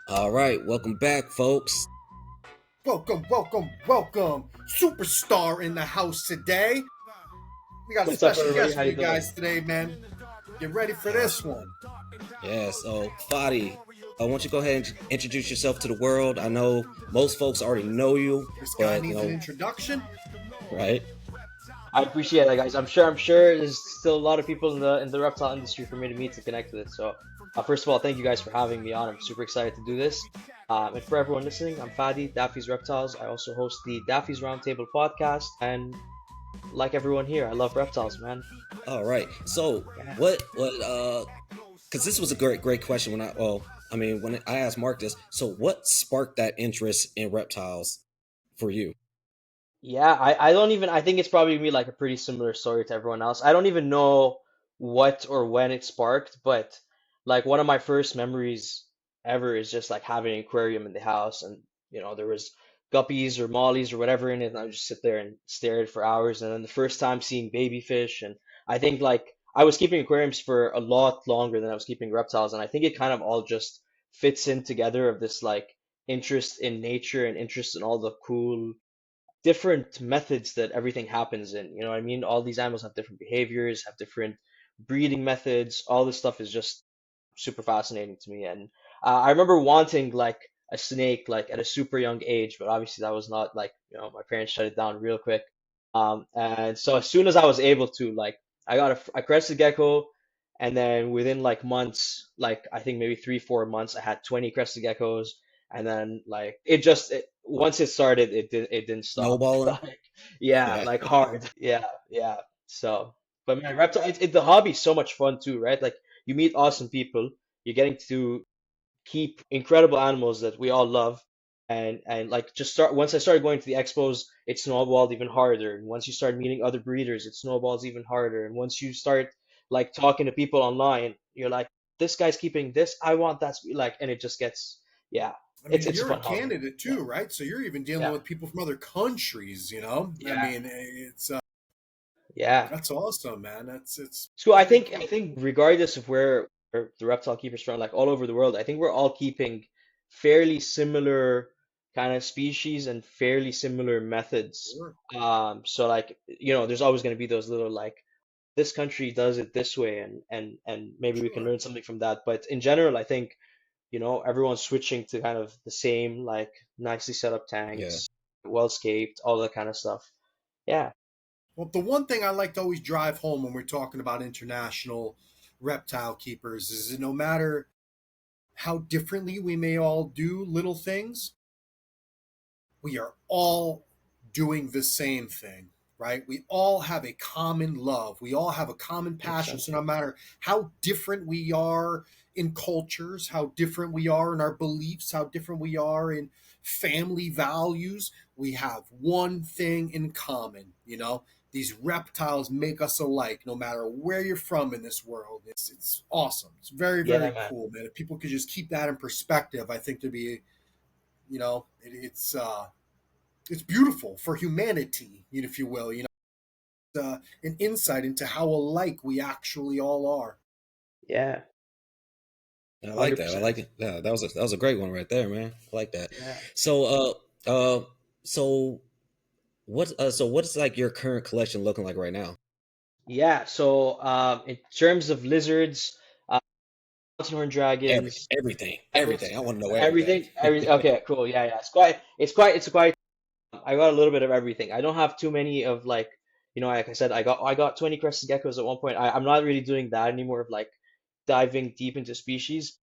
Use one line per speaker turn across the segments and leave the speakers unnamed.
All right, welcome back, folks.
Welcome, welcome, welcome. Superstar in the house today. We got a
What's up,
special
everybody?
guest
How
for
you
you
doing?
guys today, man. Get ready for
Uh,
this one.
yeah, so Fadi, I want you to go ahead and introduce yourself to the world. I know most folks already know you,
This guy
but
needs an introduction.
right?
I appreciate that, guys. I'm sure there's still a lot of people in the reptile industry for me to meet to connect with. So, first of all, thank you guys for having me on. I'm super excited to do this. And for everyone listening, I'm Fadi, Daffy's Reptiles. I also host the Daffy's Roundtable podcast, and like everyone here, I love reptiles, man.
All right. So
Yeah.
because this was a great question when I asked Mark this. So what sparked that interest in reptiles for you?
Yeah, I don't even I think it's probably gonna be like a pretty similar story to everyone else. I don't even know what or when it sparked, but like one of my first memories ever is just like having an aquarium in the house and there was guppies or mollies or whatever in it and I would just sit there and stare at it for hours and then the first time seeing baby fish and I think like I was keeping aquariums for a lot longer than I was keeping reptiles and I think it kind of all just fits in together of this like interest in nature and interest in all the cool different methods that everything happens in. You know what I mean? All these animals have different behaviors, have different breeding methods. All this stuff is just super fascinating to me. And I remember wanting like a snake like at a super young age, but obviously that was not like, my parents shut it down real quick. And so as soon as I was able to, like, I got a crested gecko, and then within like months, like I think maybe 3, 4 months, I had 20 crested geckos, and then like once it started, it didn't stop.
Snowballing?
Like, yeah,
Yeah.
like hard. Yeah, yeah. So, but man, reptile, the hobby's so much fun too, right? Like you meet awesome people, you're getting to keep incredible animals that we all love. And like just start once I started going to the expos, it snowballed even harder. And once you start meeting other breeders, it snowballs even harder. And once you start like talking to people online, you're like, this guy's keeping this, I want that like, and it just gets, yeah,
I
it's
mean,
it's a
you're a
fun hobby.
candidate
Yeah,
too, right? So you're even dealing
yeah,
with people from other countries, you know? I
yeah,
mean, it's
yeah.
that's awesome, man. It's
So I
very
think I
cool.
think regardless of where the reptile keepers from, like all over the world, I think we're all keeping fairly similar kind of species and fairly similar methods.
Sure.
So like there's always going to be those little like this country does it this way, and maybe we can
Sure.
learn something from that. But in general, I think everyone's switching to kind of the same like nicely set up
Yeah.
tanks, well scaped, all that kind of stuff. Yeah,
Well, the one thing I like to always drive home when we're talking about international reptile keepers is that no matter how differently we may all do little things, we are all doing the same thing, right? We all have a common love. We all have a common passion.
100%.
So no matter how different we are in cultures, how different we are in our beliefs, how different we are in family values, we have one thing in common, you know? These reptiles make us alike no matter where you're from in this world. It's awesome. It's very,
Yeah,
very
man.
cool, man. If people could just keep that in perspective, I think there'd be, it's beautiful for humanity, if you will. An insight into how alike we actually all are.
Yeah,
I like that. I
100%.
like it. Yeah, that was a great one right there, man. I like that.
Yeah.
So so what's like your current collection looking like right now?
Yeah, so in terms of lizards, mountain horn dragons,
Everything. I want to know everything.
everything. Okay, cool. Yeah, yeah. It's quite. I got a little bit of everything. I don't have too many of like, like I said, I got 20 crested geckos at one point. I'm not really doing that anymore of like diving deep into species.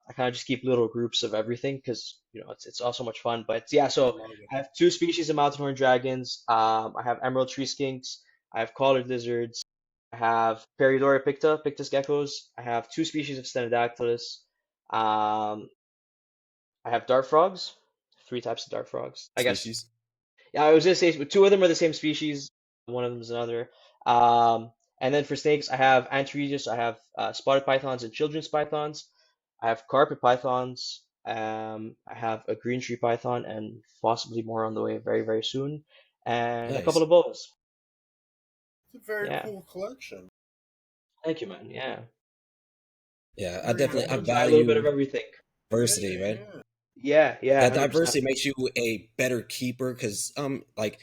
I kind of just keep little groups of everything because it's also much fun. But yeah,
I
so
love it.
I have two species of mountain horn dragons. I have emerald tree skinks. I have collared lizards. I have Peridora pictus geckos. I have two species of Stenodactylus. Um, I have dart frogs, three types of dart frogs. I guess.
Species.
Yeah, I was gonna say two of them are the same species. One of them is another. And then for snakes, I have Antaretus. I have spotted pythons and children's pythons. I have carpet pythons. I have a green tree python and possibly more on the way very, very soon. And a couple
Nice.
of boas.
It's a very
Yeah.
cool collection.
Thank you, man. Yeah.
Yeah, I
Very
definitely I
I
cool.
try a little bit of
value
everything.
Yeah,
diversity,
yeah,
right?
yeah.
Yeah,
That
100%.
diversity makes you a better keeper because like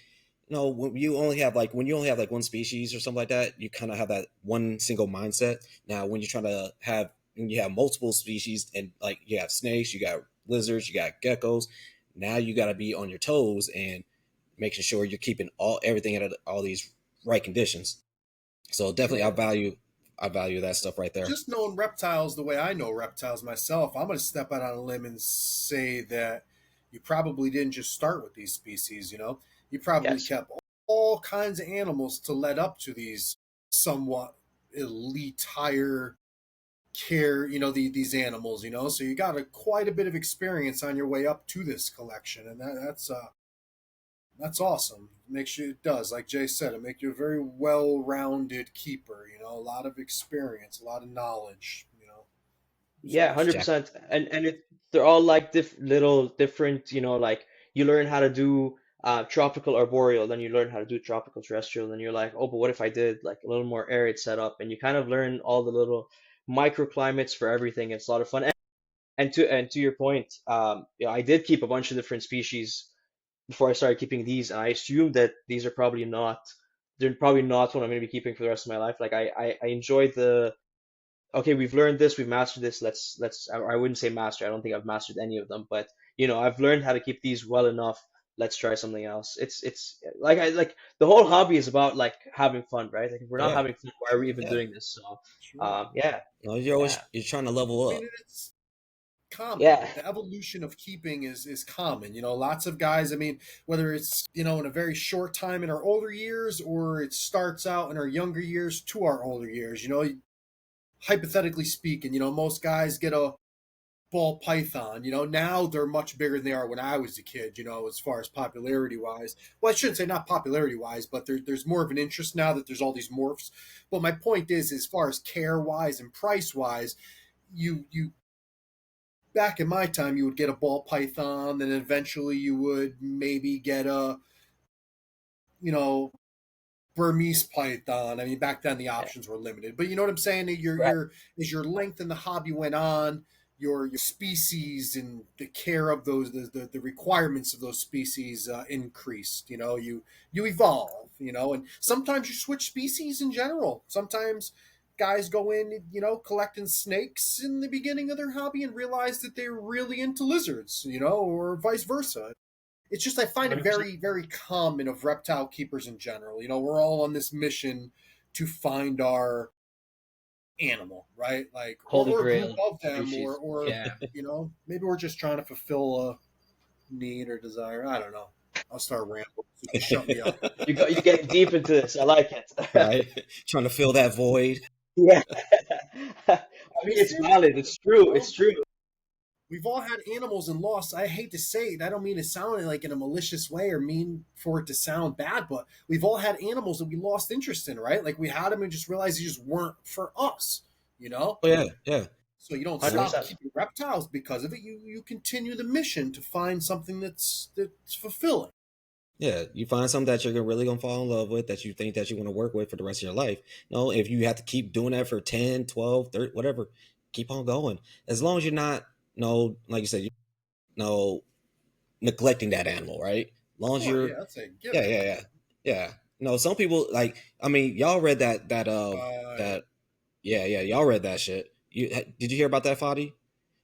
when you only have like one species or something like that, you kind of have that one single mindset. Now when you're trying to have when you have multiple species and like you have snakes, you got lizards, you got geckos, now you got to be on your toes and making sure you're keeping everything at all these right conditions. So definitely
Sure.
I value that stuff right there.
Just knowing reptiles the way I know reptiles myself, I'm going to step out on a limb and say that you probably didn't just start with these species, you know? You probably
Yes.
kept all kinds of animals to lead up to these somewhat elite, higher care, these animals, So you got quite a bit of experience on your way up to this collection. And that's awesome. Makes you, it does, like Jay said, it makes you a very well-rounded keeper. A lot of experience, a lot of knowledge.
Yeah,
So
Jack.
100%. And they're all like little different, like you learn how to do tropical arboreal, then you learn how to do tropical terrestrial, and you're like, oh, but what if I did like a little more arid setup? And you kind of learn all the little microclimates for everything. It's a lot of fun. And to your point, I did keep a bunch of different species before I started keeping these, and I assumed that these are they're probably not what I'm going to be keeping for the rest of my life. Like I enjoy okay, we've learned this, we've mastered this. I wouldn't say master. I don't think I've mastered any of them, but I've learned how to keep these well enough. Let's try something else. It's like the whole hobby is about like having fun, right? Like if we're not
Yeah,
having fun, why are we even
yeah.
doing this? So,
sure.
yeah, yeah,
You're trying to level
I mean,
up.
it's common.
yeah,
The evolution of keeping is common. Lots of guys. I mean, whether it's in a very short time in our older years, or it starts out in our younger years to our older years. Hypothetically speaking, most guys get a ball python. Now they're much bigger than they are when I was a kid. As far as popularity wise. Well, I shouldn't say not popularity wise, but there's more of an interest now that there's all these morphs. But my point is, as far as care wise and price wise, you back in my time, you would get a ball python, then eventually you would maybe get a, you know, Burmese python. I mean, back then the
yeah,
options were limited, but you know what I'm saying?
right.
As your length in the hobby went on, your species and the care of those, the requirements of those species increased. You evolve. And sometimes you switch species in general. Sometimes guys go in, collecting snakes in the beginning of their hobby and realize that they're really into lizards, or vice versa. It's just I find it
100%.
very, very common of reptile keepers in general. We're all on this mission to find our animal, right? Like,
Holy
or a group
Grail
of them, or
species.
or
Yeah.
maybe we're just trying to fulfill a need or desire. I don't know. I'll start rambling. So you can shut me up.
You're getting deep into this. I like it.
Right? Trying to fill that void.
Yeah. I mean,
It's
it's
serious,
valid. It's true.
you know?
It's true.
We've all had animals and lost. I hate to say it. I don't mean to sound like in a malicious way or mean for it to sound bad, but we've all had animals that we lost interest in, right? Like we had them and just realized they just weren't for us, you know?
Oh yeah, yeah,
So you don't stop
100%.
keeping reptiles because of it. You continue the mission to find something that's fulfilling.
yeah. You find something that you're really gonna fall in love with, that you think that you want to work with for the rest of your life. No, if you have to keep doing that for 10, 12, 30, whatever, keep on going. As long as you're not, no, like you said, no, neglecting that animal, right? As long as
Oh yeah,
you're,
that's a
yeah,
given.
yeah, yeah, yeah. No, some people like. I mean, y'all read
Right.
that yeah, yeah, y'all read that shit. Did you hear about that, Fadi?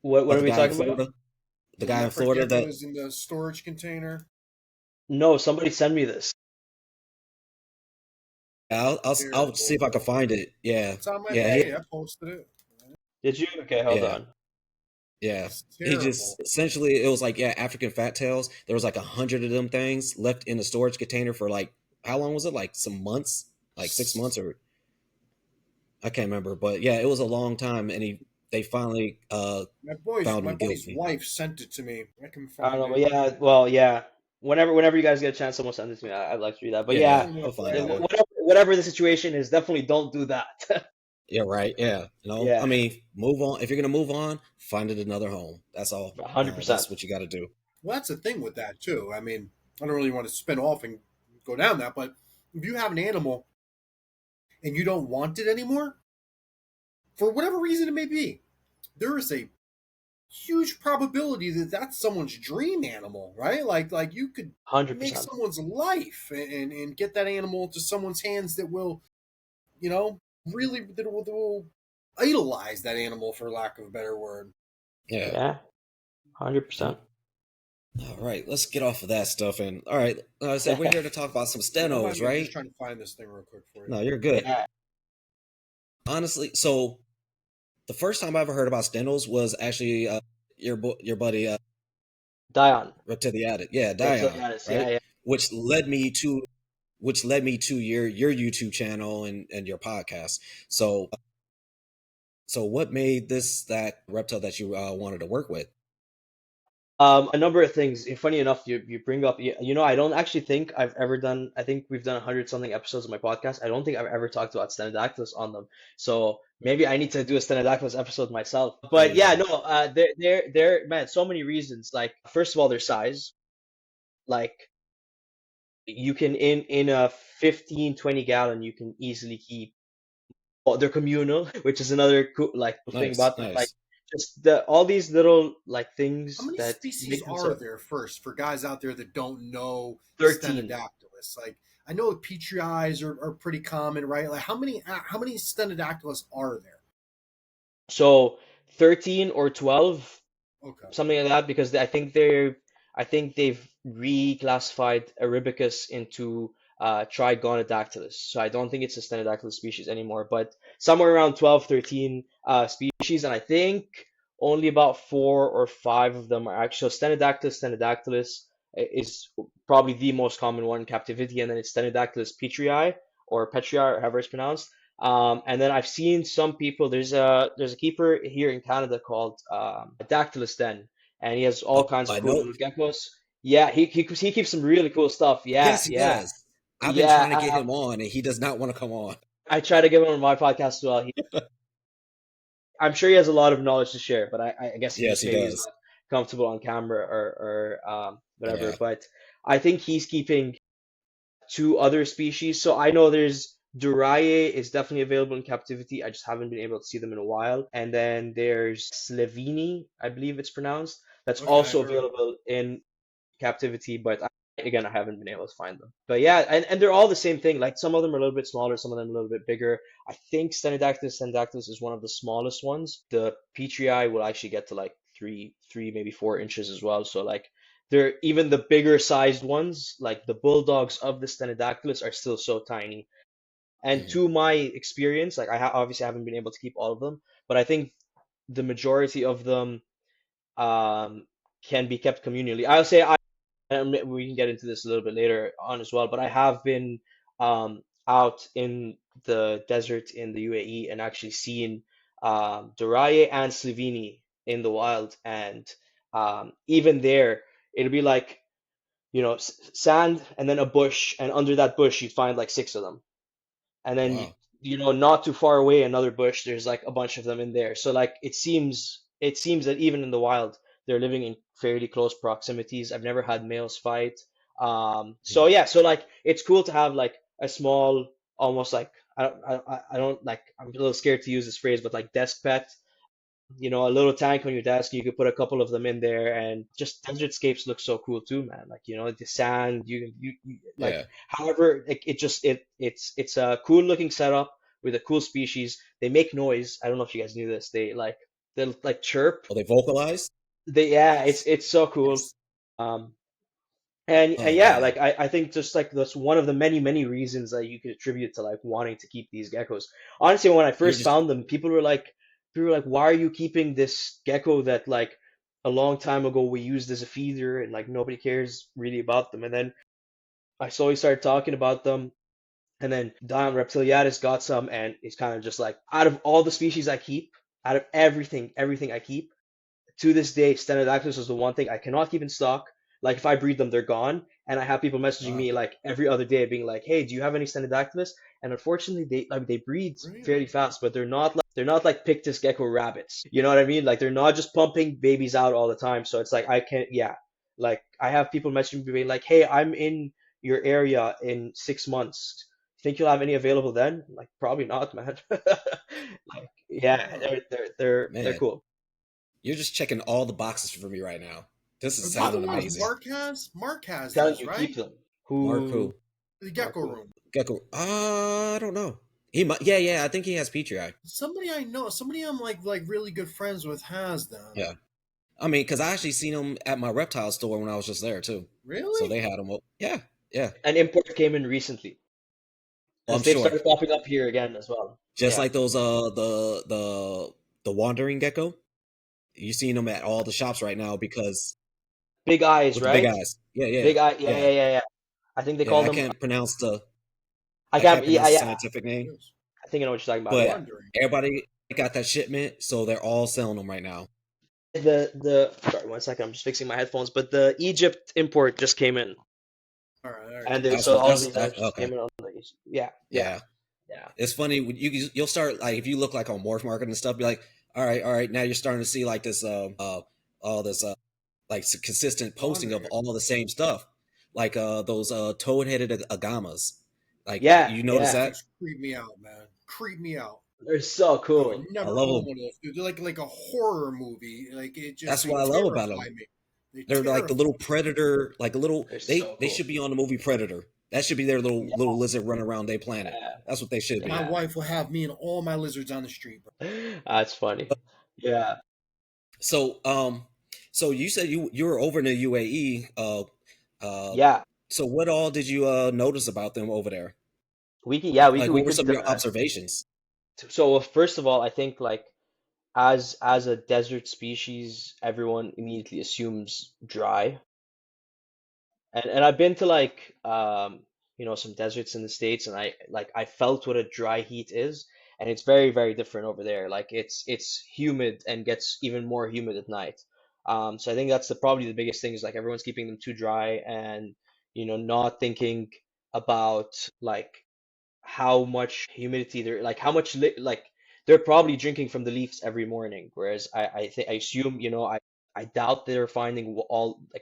What
About
are
the
we
guy in
talking about?
Florida? The
The
guy in
leopard
Florida that
geckos in the storage container.
No, somebody send me this.
I'll see
Terrible.
if I can find it. Yeah,
It's on my
yeah,
page. I posted it.
Did you? Okay, hold
yeah,
on.
yeah.
It's
He
terrible.
just essentially it was like African fat tails. There was like 100 of them things left in the storage container for like how long was it? Like some months, like 6 months or I can't remember. But yeah, it was a long time, and they finally found
My
him
buddy's
guilty.
wife sent it to me. I can
I don't
find
know, but
it.
yeah, well, yeah. Whenever you guys get a chance, someone send it to me. I'd like to read that. But
Yeah,
yeah,
Send me a
I'll find that one.
photo.
whatever the situation is, definitely don't do that.
Yeah, right. Yeah. I
Yeah,
mean, move on. If you're gonna move on, find it another home. That's all.
100%.
That's what you got to do.
Well, that's the thing with that too. I mean, I don't really want to spin off and go down that, but if you have an animal and you don't want it anymore, for whatever reason it may be, there is a huge probability that that's someone's dream animal, right? Like you could make
100%.
someone's life and get that animal to someone's hands that will, you know, really that will idolize that animal, for lack of a better word.
Yeah.
Yeah,
And
100%.
all right, let's get off of that stuff. And all right, like I said, we're here to talk about some
Yeah, don't mind
stenos,
me. I'm just
right?
trying to find this thing real quick for you.
No, you're good.
Yeah,
Honestly, so the first time I ever heard about stenos was actually your buddy
Dion.
Reptiliatic, yeah, Dion,
Reptilianis. Yeah,
right?
yeah.
Which led me to your YouTube channel and your podcast. So what made this that reptile that you wanted to work with?
A number of things. Funny enough, you bring up, I don't actually think I've ever done, I think we've done 100 something episodes of my podcast. I don't think I've ever talked about Stenodactylus on them. So maybe I need to do a Stenodactylus episode myself.
There
But
you
yeah,
go.
no, man, so many reasons. Like, first of all, their size. Like, you can, in a 15, 20 gallon, you can easily keep, well, they're communal, which is another cool, like, cool thing
Nice,
about them. Like,
nice.
just all these little, like,
How
things
many
that
species
make them
are
so
there first for guys out there that don't know
13.
Stenodactylus? Like I know Petri eyes are pretty common, right? Like how many Stenodactylus are there?
So 13 or 12,
Okay,
something like that, because I think they've reclassified Arabicus into Trigonodactylus. So I don't think it's a Stenodactylus species anymore, but somewhere around 12, 13 species, and I think only about 4 or 5 of them are actual Stenodactylus is probably the most common one in captivity, and then it's Stenodactylus petrii or petrii, or however it's pronounced. And then I've seen some people. There's a keeper here in Canada called Dactylus Den, and he has all kinds of
I
cool
know.
little geckos. Yeah, he keeps some really cool stuff. Yeah,
Yes, he
yeah,
does. I've been trying to
yeah.
get him on, and he does not want to come on.
I try to get him on my podcast as well. I'm sure he has a lot of knowledge to share, but I guess he
Yes,
just
he
maybe is
does.
not comfortable on camera or whatever.
Yeah.
But I think he's keeping 2 other species. So I know there's Duraye is definitely available in captivity. I just haven't been able to see them in a while. And then there's Slevini, I believe it's pronounced. That's
okay, I
also
heard of them.
available in captivity, but again, I haven't been able to find them. But yeah, and they're all the same thing. Like some of them are a little bit smaller, some of them a little bit bigger. I think Stenodactylus is one of the smallest ones. The Petrii will actually get to like 3, maybe 4 inches as well. So like they're even the bigger sized ones, like the bulldogs of the Stenodactylus, are still so tiny. And
Mhm.
to my experience, like obviously haven't been able to keep all of them, but I think the majority of them um, can be kept communally. I'll say and we can get into this a little bit later on as well, but I have been out in the desert in the UAE and actually seen Duraye and Sloveni in the wild, and even there, it'll be like, sand and then a bush, and under that bush you'd find like 6 of them, and then
Wow.
not too far away another bush, there's like a bunch of them in there. So like it seems that even in the wild they're living in fairly close proximities. I've never had males fight. So
Mhm.
yeah, so like it's cool to have like a small, almost like, I don't like, I'm a little scared to use this phrase, but like desk pet, a little tank on your desk. You could put a couple of them in there, and just desertscapes look so cool too, man. Like, the sand, you like,
Yeah.
however, like it's a cool looking setup with a cool species. They make noise. I don't know if you guys knew this. They like chirp.
Oh, they vocalize?
Yeah,
Nice.
it's so cool.
Yes.
Um, and
Oh
yeah,
man.
like I think just like that's one of the many, many reasons that you could attribute to like wanting to keep these geckos. Honestly, when I
You're
first
just
found them, people were like, why are you keeping this gecko that like a long time ago we used as a feeder, and like nobody cares really about them? And then I slowly started talking about them, and then Dion Reptiliatus got some, and it's kind of just like, out of all the species I keep, out of everything I keep, to this day, Stenodactylus is the one thing I cannot keep in stock. Like if I breed them, they're gone. And I have people messaging
wow.
me like every other day, being like, "Hey, do you have any Stenodactylus?" And unfortunately, they breed fairly
Really?
fast, but they're not like Pictus gecko rabbits. You know what I mean? Like they're not just pumping babies out all the time. So it's like I can't. Yeah, like I have people messaging me being like, "Hey, I'm in your area in 6 months. Think you'll have any available then?" I'm like, probably not, man. Like, yeah,
Wow.
they're
Man.
cool.
You're just checking all the boxes for me right now. This
Are
is
these the
sounding
ones
amazing.
Mark has? Mark has
telling
these,
you,
right?
keep them.
Mark
Who?
who?
The
Mark
gecko
who?
room.
Gecko. I don't know. He might. Yeah, yeah. I think he has Petri.
Somebody I know, somebody I'm like really good friends with has them.
Yeah. I mean, because I actually seen them at my reptile store when I was just there too. So
Really?
they had them. Yeah, yeah.
An import came in recently
Well,
because
I'm
they've
sure.
started popping up here again as well.
Just
Yeah,
like those, the wandering gecko. You seen them at all the shops right now because
big eyes,
with the big
right?
eyes. Yeah, yeah,
Big eye. Yeah,
yeah,
yeah, yeah, yeah. I think they
yeah.
call
I
them.
can't pronounce the
I
I
can't.
can't
Yeah,
pronounce the
yeah.
scientific name,
Yes.
I think I know what you're talking about.
but
Yeah.
Wandering.
everybody got that shipment, so they're all selling them right now.
The sorry, one second. I'm just fixing my headphones. But the Egypt import just came in,
All right, all right.
and they
That's
so
what
all of
that's
these guys
that.
just
Okay,
came in on the yeah, yeah,
yeah.
yeah,
It's funny you'll start like if you look like on Morph Market and stuff, be like, all right. Now you're starting to see like this all this like consistent posting of
Wandering.
all the same stuff, like those toad headed agamas. Like
yeah,
you notice
yeah.
that?
Things creep me out, man. Creep me out.
They're so
I would
cool.
I
never
love
own
them.
one of those. Dude. They're like a horror movie. Like it just
That's
they
what I love about
terrify
them.
me. They
They're like the
terrify
little
me.
predator, like a little.
They're
They
so
they
cool.
should be on the movie Predator. That should be their little
Yeah,
little lizard running around their planet.
yeah,
That's what they should
My
be.
yeah.
wife will have me and all my lizards on the street, bro.
That's funny. Yeah,
So so you said you were over in the UAE. Uh,
yeah.
so what all did you notice about them over there?
Yeah,
Like
we
what were
could.
some of your observations?
So first of all, I think like as a desert species, everyone immediately assumes dry. And I've been to like some deserts in the States, and I felt what a dry heat is, and it's very very different over there. Like it's humid and gets even more humid at night. So I think that's probably the biggest thing is like everyone's keeping them too dry, and not thinking about like how much humidity they're like how much like they're probably drinking from the leaves every morning, whereas I assume I doubt they're finding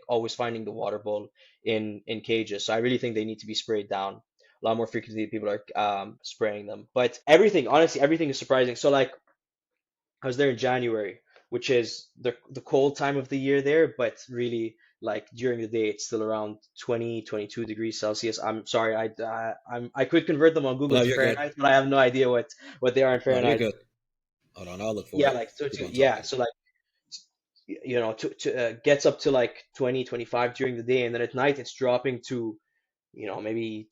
always finding the water bowl in cages. So I really think they need to be sprayed down a lot more frequently. People are spraying them, but everything, honestly, everything is surprising. So like I was there in January, which is the cold time of the year there, but really like during the day it's still around 20, 22 degrees Celsius. I'm sorry, I could convert them on Google
No,
to
you're good.
Fahrenheit, but I have no idea what they are in
No, you're
Fahrenheit.
good. Hold on, I'll look for
Yeah,
it.
like
Keep on
yeah,
talking.
so like to gets up to like 20, 25 during the day, and then at night it's dropping to maybe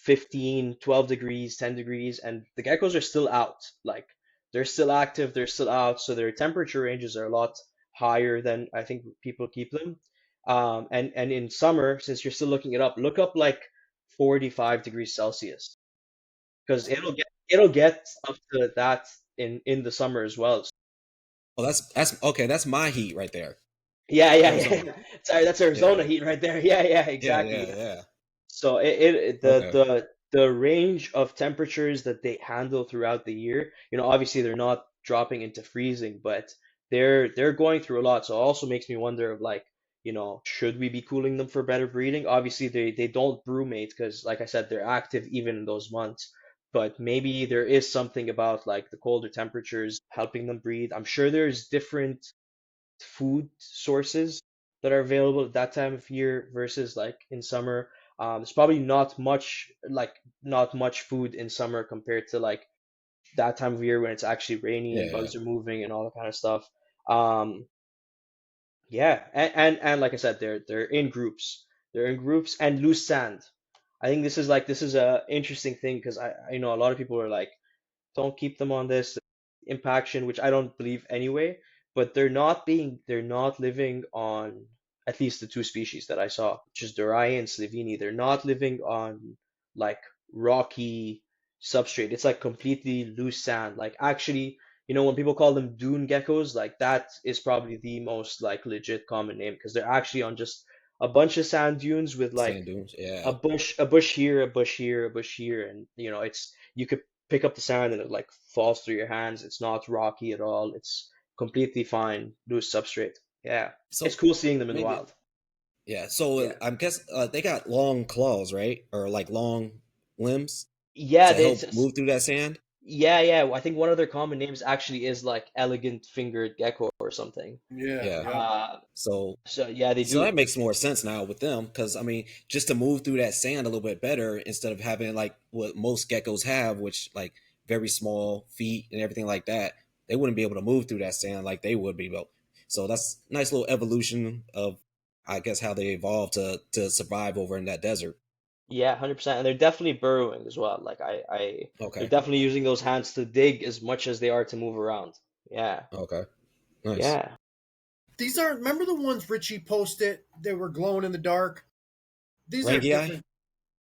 15, 12 degrees, 10 degrees, and the geckos are still out. Like they're still active, they're still out, so their temperature ranges are a lot higher than I think people keep them. And in summer, since you're still looking it up, look up like 45 degrees Celsius because it'll get up to that in the summer as well.
Oh, that's okay. That's my heat right there.
Yeah, yeah,
Arizona.
yeah. Sorry, that's Arizona
Yeah,
heat right there. Yeah, yeah,
yeah,
exactly.
yeah, yeah.
So
Okay.
the range of temperatures that they handle throughout the year, obviously they're not dropping into freezing, but they're going through a lot. So it also makes me wonder of like, should we be cooling them for better breeding? Obviously they don't brumate because like I said, they're active even in those months. But maybe there is something about like the colder temperatures helping them breed. I'm sure there's different food sources that are available at that time of year versus like in summer. There's probably not much food in summer compared to like that time of year when it's actually rainy
Yeah,
and
yeah.
bugs are moving and all that kind of stuff. Um, yeah, and like I said, they're in groups. They're in groups and loose sand. I think this is a interesting thing because I know a lot of people are like don't keep them on this impaction, which I don't believe anyway. But they're not living on at least the two species that I saw, which is Dorai and Slivini. They're not living on like rocky substrate. It's like completely loose sand. Like actually, when people call them dune geckos, like that is probably the most like legit common name because they're actually on just a bunch of sand dunes with like
Sand dunes. Yeah.
a bush here, a bush here, a bush here, and it's you could pick up the sand and it like falls through your hands. It's not rocky at all. It's completely fine, loose substrate. Yeah, it's
So
cool seeing them in the
maybe
wild.
yeah. So
Yeah,
I'm guess they got long claws, right? Or like long limbs
yeah.
to help move through that sand.
Yeah, yeah. I think one of their common names actually is like elegant fingered gecko or something.
Yeah,
Yeah.
yeah.
So
So yeah, they
so
do.
that makes more sense now with them because I mean, just to move through that sand a little bit better instead of having like what most geckos have, which like very small feet and everything like that, they wouldn't be able to move through that sand like they would be able. So that's a nice little evolution of, I guess, how they evolved to survive over in that desert.
Yeah, 100%. And they're definitely burrowing as well. Like they're
Okay.
definitely using those hands to dig as much as they are to move around. Yeah.
Okay. Nice.
Yeah.
These aren't, remember the ones Richie posted? They were glowing in the dark. These are
Rangi?
different.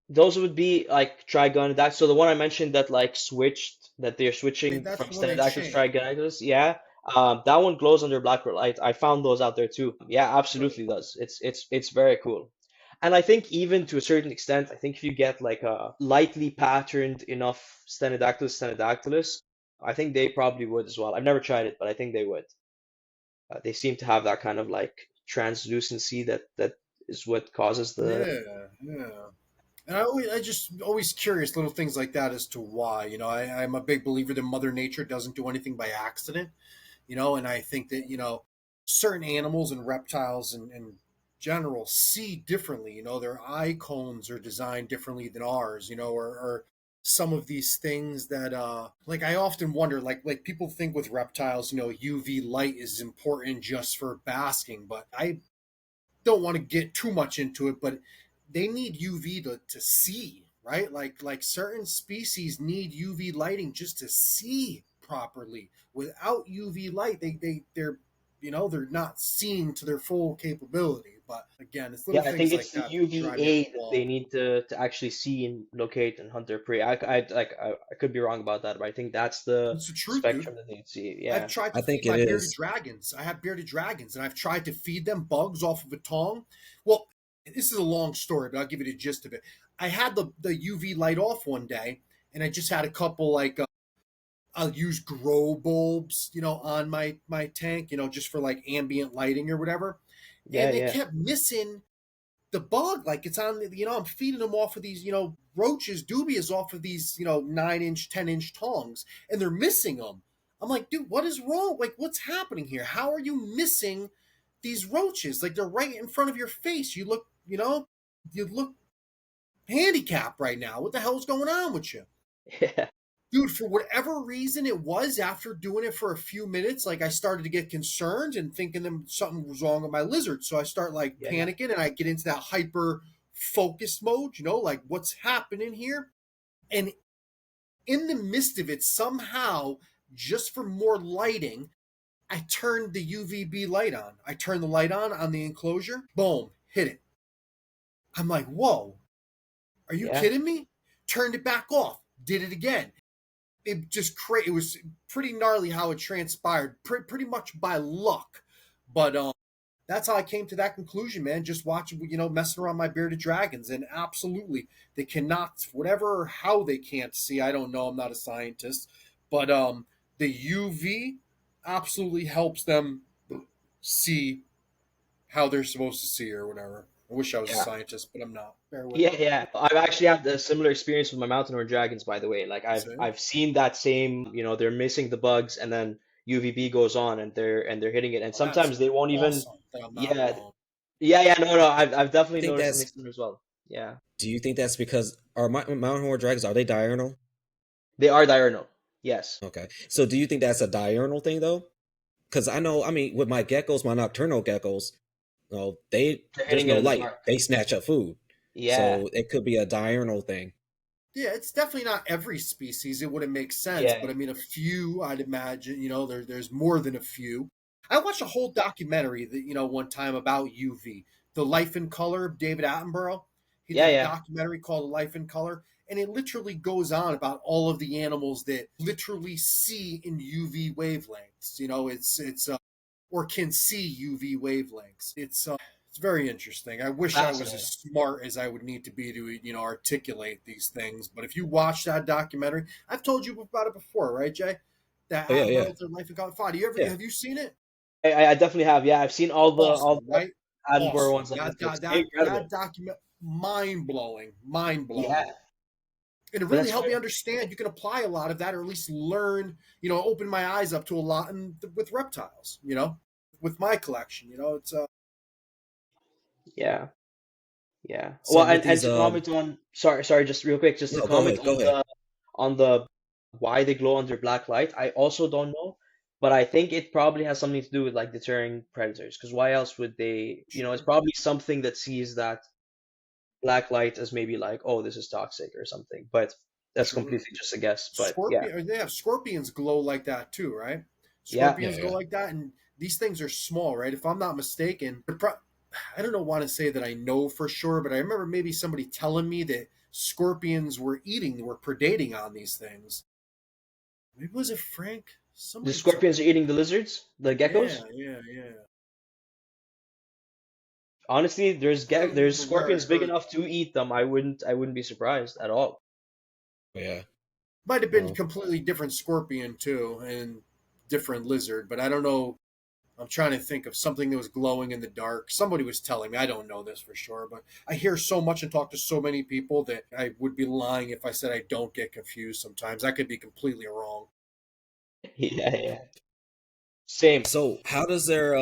Those would be like Trigonodactylus. So the one I mentioned that like switched, that they're switching
That's
from
the one they
Stenodactylus to
changed.
Trigonodactylus. Yeah. That one glows under black light. I found those out there too. Yeah,
Right.
absolutely does. It's very cool. And I think even to a certain extent, I think if you get like a lightly patterned enough Stenodactylus, I think they probably would as well. I've never tried it, but I think they would. They seem to have that kind of like translucency that is what causes the.
Yeah, yeah. And I just always curious little things like that as to why. I'm a big believer that Mother Nature doesn't do anything by accident. And I think that certain animals and reptiles and general see differently. Their eye cones are designed differently than ours. Or some of these things that like I often wonder, like people think with reptiles, UV light is important just for basking, but I don't want to get too much into it, but they need UV to see, right? Like certain species need UV lighting just to see properly. Without UV light, they're not seeing to their full capability. But again, it's little
Yeah, I think
things
it's
like
the
that that drive me up
UVA
the
that they
wall.
need to actually see and locate and hunt their prey. I could be wrong about that, but I think that's the
It's the truth, dude.
spectrum that they see.
I've
Yeah.
tried to
I
feed
think it
my bearded
is.
dragons. I have bearded dragons, and I've tried to feed them bugs off of a tong. Well, this is a long story, but I'll give you the gist of it. I had the UV light off one day, and I just had a couple like I'll use grow bulbs, on my tank, just for like ambient lighting or whatever,
Yeah,
and they
yeah.
kept missing the bug. Like it's on, I'm feeding them off of these, roaches, dubias off of these, 9-inch, 10-inch tongs, and they're missing them. I'm like, dude, what is wrong? Like, what's happening here? How are you missing these roaches? Like, they're right in front of your face. You look handicapped right now. What the hell's going on with you?
Yeah.
Dude, for whatever reason it was, after doing it for a few minutes, like I started to get concerned and thinking that something was wrong with my lizard. So I start like
Yeah.
panicking and I get into that hyper focused mode, like what's happening here? And in the midst of it, somehow, just for more lighting, I turned the UVB light on. I turned the light on the enclosure. Boom, hit it. I'm like, whoa, are you
Yeah.
kidding me? Turned it back off. Did it again. It was pretty gnarly how it transpired, pretty much by luck. But that's how I came to that conclusion, man. Just watching, messing around my bearded dragons, and absolutely, they cannot, whatever or how they can't see. I don't know. I'm not a scientist, but the UV absolutely helps them see how they're supposed to see or whatever. I wish I was a
Yeah.
scientist, but I'm not. Bear with
Yeah,
me.
yeah. I've actually had a similar experience with my mountain horn dragons, by the way. Like
See?
I've seen that same, they're missing the bugs and then UVB goes on and they're hitting it. And
Oh, that's
sometimes they won't even.
awesome that I'm not
Yeah.
alone.
Yeah, yeah, no, no. I've
I
definitely
think
noticed something
that's.
similar as well. Yeah.
Do you think that's because our mountain horn dragons are they diurnal?
They are diurnal. Yes.
Okay. So do you think that's a diurnal thing though? Because I know, I mean, with my geckos, my nocturnal geckos, they
They're
there's
hitting it
no
in the
light.
dark.
They snatch up food,
Yeah.
so it could be a diurnal thing.
Yeah, it's definitely not every species. It wouldn't make sense,
Yeah.
but I mean, a few, I'd imagine. There's more than a few. I watched a whole documentary that one time about UV, The Life in Color of David Attenborough. He
Yeah,
did a
yeah.
documentary called Life in Color, and it literally goes on about all of the animals that literally see in UV wavelengths. It's or can see UV wavelengths. It's very interesting. I wish I was as
Fascinating.
smart as I would need to be to, articulate these things. But if you watch that documentary, I've told you about it before, right, Jay? That
Oh yeah, yeah,
Attenborough, The Life of God. Fadi, you ever
yeah.
have you seen it?
I definitely have. Yeah, I've seen all
Awesome,
the
right?
Attenborough
Awesome.
ones on
That
Netflix.
that that
They're incredible.
that document, mind blowing, mind
Yeah.
blowing. And it
But
really
that's
helped me
fair.
understand. You can apply a lot of that, or at least learn, open my eyes up to a lot with reptiles, with my collection. It's
Yeah. Yeah.
So
Well,
with
and
these
to comment on, sorry, just real quick, just to
no, go
comment
ahead, go ahead.
on the why they glow under black light. I also don't know, but I think it probably has something to do with like deterring predators. Because why else would they, it's
sure.
probably something that sees that black light as maybe like, oh, this is toxic or something. But that's
Sure.
completely just a guess. But yeah,
Scorpion, they have scorpions glow like that too, right?
yeah.
Yeah,
Scorpions go
yeah.
like that, and these things are small, right? If I'm not mistaken, I don't know, want to say that I know for sure, but I remember maybe somebody telling me that scorpions were predating on these things. Maybe was it Frank?
The
Somebody told
scorpions are eating the lizards, the
Yeah,
geckos.
yeah, yeah.
Honestly,
I don't
there's
remember where I
scorpions big
heard.
enough to eat them. I wouldn't be surprised at all.
Yeah.
Might have been
Well,
completely different scorpion too, and different lizard, but I don't know. I'm trying to think of something that was glowing in the dark. Somebody was telling me. I don't know this for sure, but I hear so much and talk to so many people that I would be lying if I said I don't get confused sometimes. I could be completely wrong.
Yeah, yeah. Same.
so how does their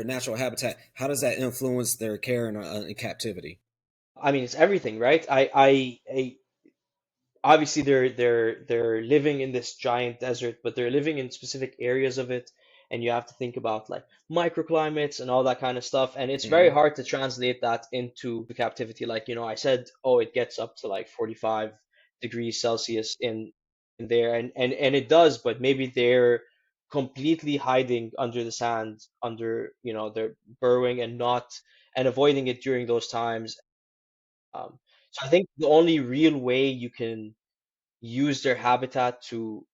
natural habitat, how does that influence their care in captivity?
I mean, it's everything, right? I obviously they're living in this giant desert, but they're living in specific areas of it, and you have to think about like microclimates and all that kind of stuff, and it's very
Hmm.
hard to translate that into the captivity. Like, I said, oh, it gets up to like 45 degrees Celsius in there, and it does, but maybe they're completely hiding under the sand, they're burrowing and not and avoiding it during those times. So I think the only real way you can use their habitat to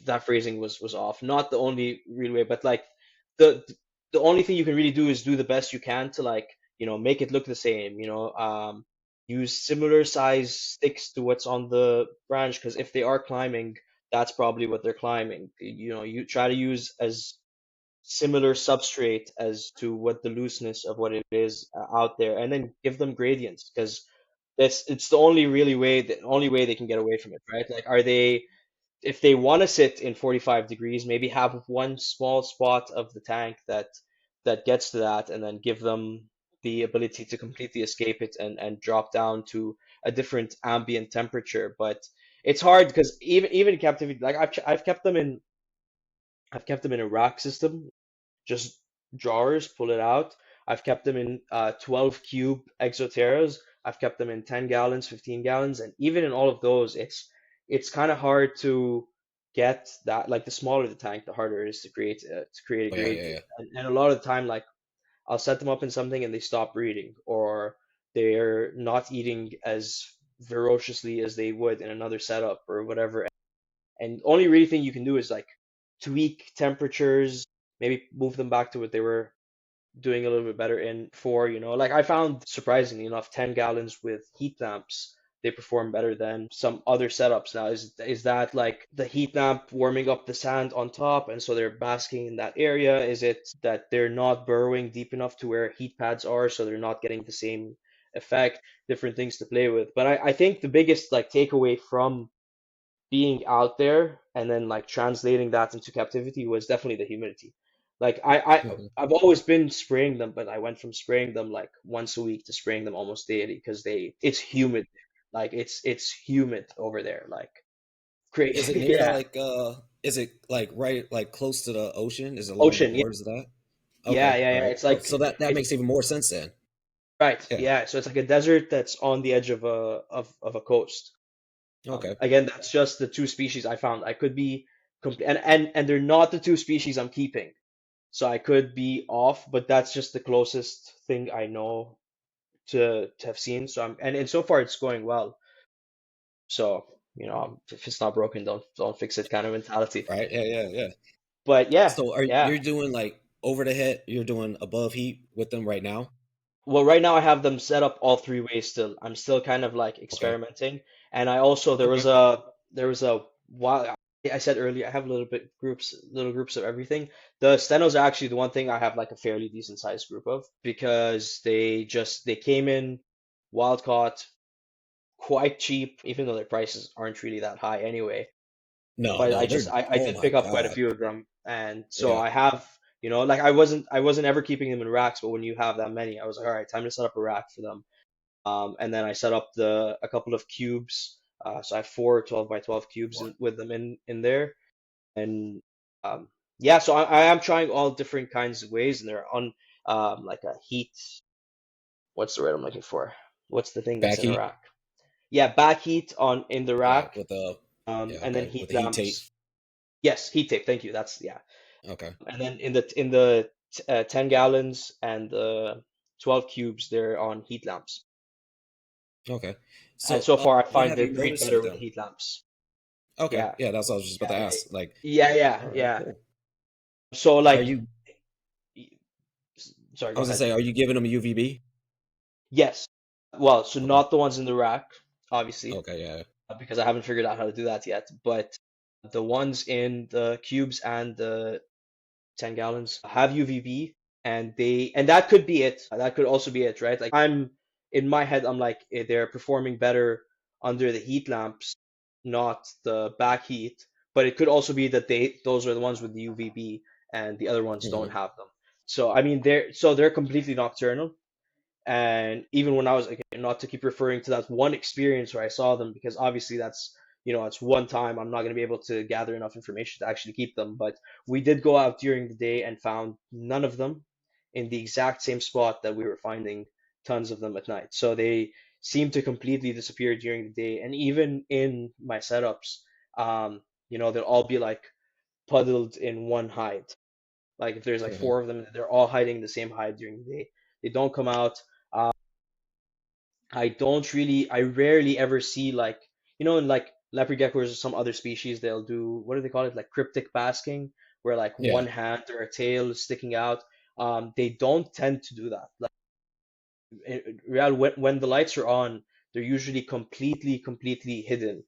that phrasing was off. Not the only real way, but like the the only thing you can really do is do the best you can to like, make it look the same, use similar size sticks to what's on the branch because if they are climbing, that's probably what they're climbing. You try to use as similar substrate as to what the looseness of what it is out there, and then give them gradients because it's the only way they can get away from it, right? Like, are they if they want to sit in 45 degrees, maybe have one small spot of the tank that gets to that, and then give them the ability to completely escape it and drop down to a different ambient temperature. But it's hard because even in captivity, like I've kept them in a rack system, just drawers, pull it out. I've kept them in 12 cube exoteras. I've kept them in 10 gallons, 15 gallons, and even in all of those, it's kind of hard to get that. Like the smaller the tank, the harder it is to create a
Oh, yeah, yeah,
gradient.
yeah.
And a lot of the time, like I'll set them up in something and they stop breeding, or they're not eating as ferociously as they would in another setup or whatever. And only really thing you can do is like tweak temperatures, maybe move them back to what they were doing a little bit better in for, like I found surprisingly enough, 10 gallons with heat lamps, they perform better than some other setups. Now, is that like the heat lamp warming up the sand on top and so they're basking in that area? Is it that they're not burrowing deep enough to where heat pads are so they're not getting the same effect? Different things to play with. But I think the biggest like takeaway from being out there and then like translating that into captivity was definitely the humidity. Like
Hmm.
I've always been spraying them, but I went from spraying them like once a week to spraying them almost daily because it's humid. Like it's humid over there. Like
Is it
crazy.
near
Yeah.
like is it like right like close to the ocean? Is it along the
Ocean. Yeah.
borders of that?
Yeah.
Okay,
Yeah.
all
Yeah.
right.
It's
Oh, so
like
that
it's
makes even more sense then.
right.
Yeah.
Yeah. So it's like a desert that's on the edge of a coast.
Okay.
Again, that's just the two species I found. I could be and they're not the two species I'm keeping. So I could be off, but that's just the closest thing I know to have seen. So and so far it's going well. So, if it's not broken, don't fix it kind of mentality.
Right. Yeah, yeah, yeah.
But yeah,
So are
yeah.
you're doing like over the head, you're doing above heat with them right now?
Well, right now I have them set up all three ways still. I'm still kind of like
Okay.
experimenting. And I also
Okay.
there was a while I said earlier I have little groups of everything. The stenos are actually the one thing I have like a fairly decent sized group of because they came in wild caught quite cheap, even though their prices aren't really that high anyway.
No,
But
no, they're.
I
Oh
did
my
pick up quite a
god.
few of them, and so
Yeah.
I have, like I wasn't ever keeping them in racks, but when you have that many, I was like, all right, time to set up a rack for them. And then I set up a couple of cubes. So I have four 12 by 12 cubes with them in there, and um, yeah, so I am trying all different kinds of ways, and they're on like a heat. What's the word I'm looking for? What's the thing that's
Back
in a
heat.
rack? Yeah, back heat on in the
Yeah,
rack,
with the. Yeah,
and then
okay, with
heat
the heat tape.
lamps. Yes, heat tape. Thank you. That's yeah.
Okay.
And then in the 10 gallons and the 12 cubes, they're on heat lamps.
Okay.
And
So,
so far, I
what
find
have
they
you
breed
noticed
better
with
with
them?
heat lamps.
Okay.
Yeah,
Yeah, that's what I was just about to
yeah,
ask. Like,
yeah, yeah,
all right,
yeah.
cool.
So
Are
like,
you?
sorry,
I
go
was gonna
ahead.
say, are you giving them a UVB?
Yes. Well, so
Okay.
not the ones in the rack, obviously,
Okay. Yeah.
because I haven't figured out how to do that yet. But the ones in the cubes and the 10 gallons have UVB, and that could be it. That could also be it, right? Like I'm in my head, I'm like they're performing better under the heat lamps, not the back heat. But it could also be that those are the ones with the UVB and the other ones don't
Hmm.
have them. So I mean they're completely nocturnal. And even when I was, again, not to keep referring to that one experience where I saw them, because obviously it's one time. I'm not going to be able to gather enough information to actually keep them. But we did go out during the day and found none of them in the exact same spot that we were finding tons of them at night. So they seem to completely disappear during the day. And even in my setups, they'll all be like puddled in one hide. Like if there's like four of them, they're all hiding the same hide during the day. They don't come out. I rarely ever see like, in like leopard geckos or some other species, they'll do, what do they call it? Like cryptic basking, where like
Yeah.
one hand or a tail is sticking out. They don't tend to do that. Like when the lights are on, they're usually completely hidden.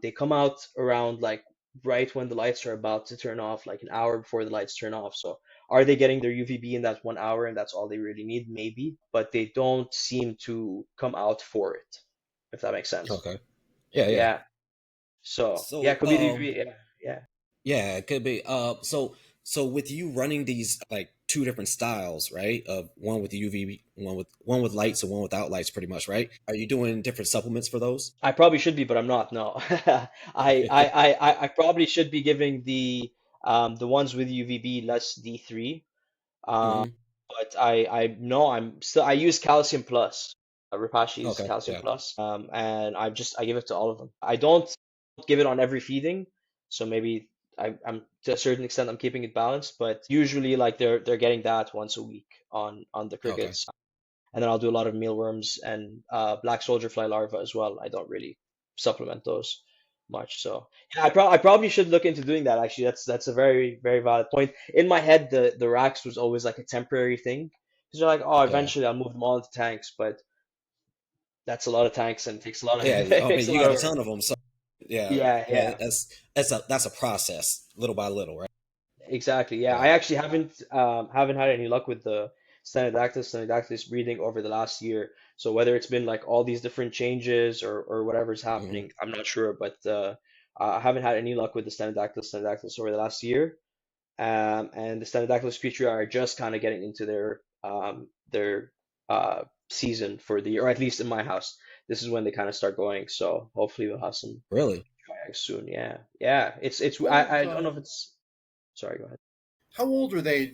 They come out around like right when the lights are about to turn off, like an hour before the lights turn off. So are they getting their UVB in that 1 hour and that's all they really need? Maybe, but they don't seem to come out for it, if that makes sense.
Okay. Yeah. Yeah.
Yeah. So yeah,
So,
could be the UVB. Yeah. Yeah.
yeah, it could be. So with you running these like two different styles, right? Of one with UV, one with lights and one without lights, pretty much, right? Are you doing different supplements for those?
I probably should be, but I'm not. No. I probably should be giving the ones with UVB less D3. Um,
Hmm.
but I know I use Calcium Plus, Repashi's
Okay.
Calcium
Yeah.
Plus, and I give it to all of them. I don't give it on every feeding, so maybe I'm to a certain extent I'm keeping it balanced, but usually like they're getting that once a week on the
Okay.
crickets, and then I'll do a lot of mealworms and black soldier fly larvae as well. I don't really supplement those much, so yeah, I probably should look into doing that. Actually, that's a very very valid point. In my head, the racks was always like a temporary thing because you're like, oh,
Yeah.
eventually I'll move them all into tanks, but that's a lot of tanks and it takes a lot of
Yeah.
it
I mean,
takes a
you
lot
got
of
a
work.
ton of them, so yeah.
Yeah,
Yeah.
yeah.
That's a process, little by little, right?
Exactly. Yeah,
Yeah.
I actually haven't had any luck with the Stenodactylus breeding over the last year. So whether it's been like all these different changes or whatever's
Hmm.
happening, I'm not sure. But I haven't had any luck with the Stenodactylus over the last year. And the Stenodactylus petri are just kind of getting into their season for the year, or at least in my house, this is when they kind of start going. So hopefully we'll have some
Really?
eggs soon. Yeah, yeah. It's
How old?
I don't know if it's. Sorry, go ahead.
How old are they?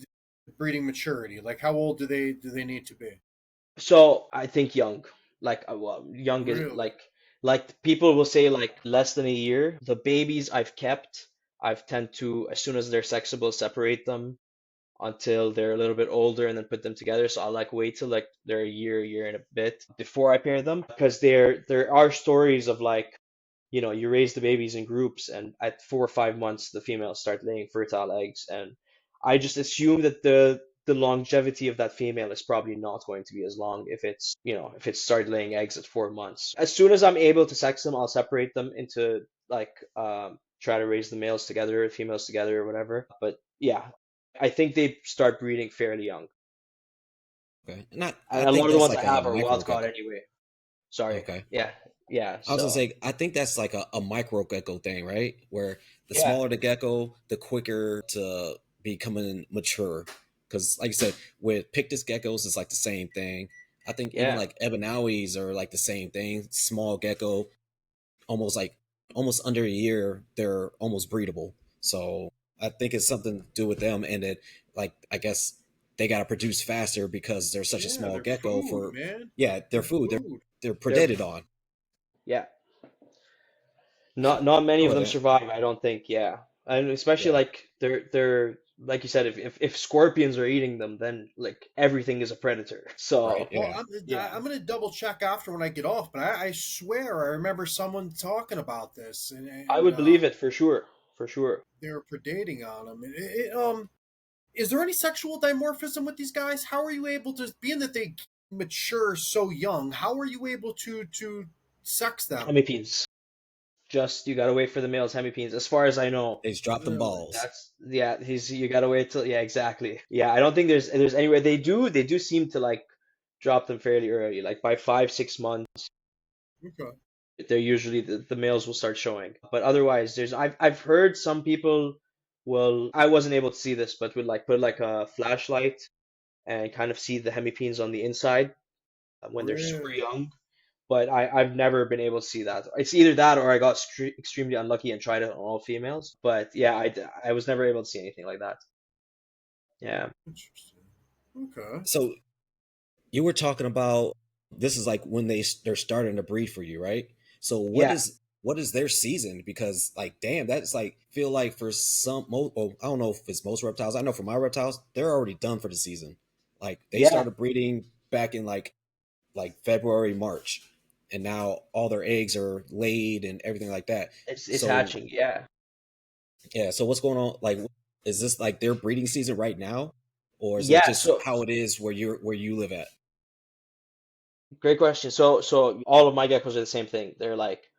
Breeding maturity. Like how old do they need to be?
So I think young, like well, young is
Really?
like people will say like less than a year. The babies I've kept, I've tend to as soon as they're sexable, separate them until they're a little bit older and then put them together. So I like wait till like they're a year and a bit before I pair them because there are stories of like you raise the babies in groups, and at 4 or 5 months, the females start laying fertile eggs. And I just assume that the longevity of that female is probably not going to be as long if it started laying eggs at 4 months. As soon as I'm able to sex them, I'll separate them into like try to raise the males together, females together, or whatever. But yeah, I think they start breeding fairly young,
Okay. Not. I
and a lot
think
of the
that's
ones I
like a
have are
micro
wild caught
gecko.
anyway. Sorry.
Okay.
Yeah. Yeah,
I was gonna
so
say, I think that's like a micro gecko thing, right? Where the
yeah,
smaller the gecko, the quicker to becoming mature. Because, like you said, with pictus geckos, it's like the same thing. I think even
yeah,
like ebonawis are like the same thing. Small gecko, almost like almost under a year, they're almost breedable. So I think it's something to do with them, and that like I guess they got to produce faster because they're such a
Yeah,
small
they're
gecko
food,
for
man.
yeah their
They're
food.
food.
They're
they're
predated on.
yeah. Not many
Go
of them
ahead.
survive, I don't think. Yeah, and especially
Yeah.
like they're like you said, if scorpions are eating them, then like everything is a predator.
Right.
So
Well,
Yeah.
yeah,
I'm gonna double check after when I get off, but I swear I remember someone talking about this,
I
and
would believe it for sure, for sure.
they were predating on them. Is there any sexual dimorphism with these guys? How are you able to, being that they mature so young? How are you able to sex them?
Hemipenes. Just you gotta wait for the male's hemipenes. As far as I know,
They just drop them
Really?
balls.
that's yeah. He's you gotta wait till yeah, exactly. Yeah, I don't think there's anywhere they do seem to like drop them fairly early, like by 5 6 months.
Okay.
They're usually the males will start showing. But otherwise, I've heard some people will I wasn't able to see this, but would like put like a flashlight and kind of see the hemipenes on the inside when they're super
Really?
young. But I've never been able to see that. It's either that or I got extremely unlucky and tried it on all females. But yeah, I was never able to see anything like that. Yeah.
Interesting. Okay.
So you were talking about this is like when they're starting to breed for you, right? So
Yeah.
what is their season? Because like, damn, that's like feel like for some most, well, I don't know if it's most reptiles. I know for my reptiles, they're already done for the season. Like they
Yeah.
started breeding back in like February, March, and now all their eggs are laid and everything like that.
It's
So
hatching. Yeah.
yeah, so what's going on? Like, is this like their breeding season right now, or is it
Yeah.
just
So
how it is where you live at?
great question. So all of my geckos are the same thing. They're like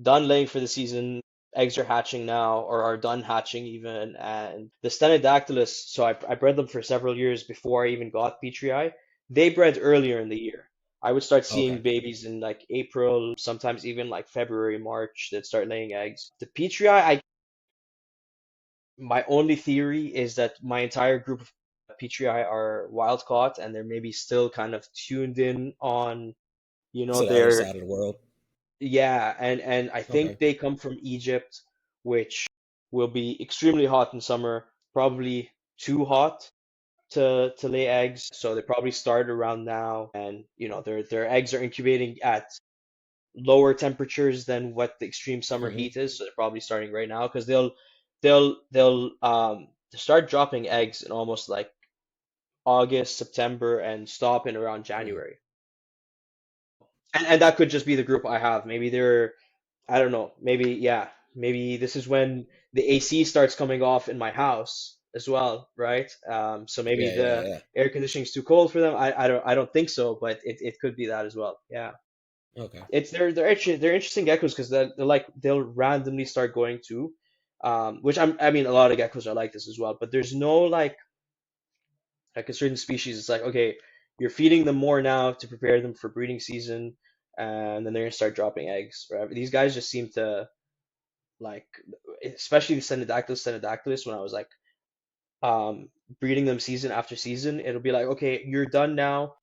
done laying for the season. Eggs are hatching now, or are done hatching even. And the Stenodactylus, so I bred them for several years before I even got Petrii. They bred earlier in the year. I would start seeing
Okay,
babies in like April, sometimes even like February, March, that start laying eggs. The Petrii, my only theory is that my entire group of Petrii are wild caught, and they're maybe still kind of tuned in on,
to the other
their
side of the world.
yeah, and I think
Okay.
they come from Egypt, which will be extremely hot in summer, probably too hot to lay eggs. So they probably start around now, and their eggs are incubating at lower temperatures than what the extreme summer
Hmm.
heat is. So they're probably starting right now because they'll start dropping eggs in almost like August, September, and stop in around
Hmm.
January. And that could just be the group I have. Maybe they're I don't know. Maybe, yeah. Maybe this is when the AC starts coming off in my house as well, right? So maybe
Yeah, yeah,
the
yeah.
air conditioning is too cold for them. I don't think so, but it could be that as well. Yeah.
Okay.
They're interesting geckos because they're like they'll randomly start going too. Which I mean a lot of geckos are like this as well, but there's no like a certain species, it's like, okay, you're feeding them more now to prepare them for breeding season, and then they're gonna start dropping eggs, right? These guys just seem to like, especially the Stenodactylus, when I was like breeding them season after season, it'll be like, okay, you're done now.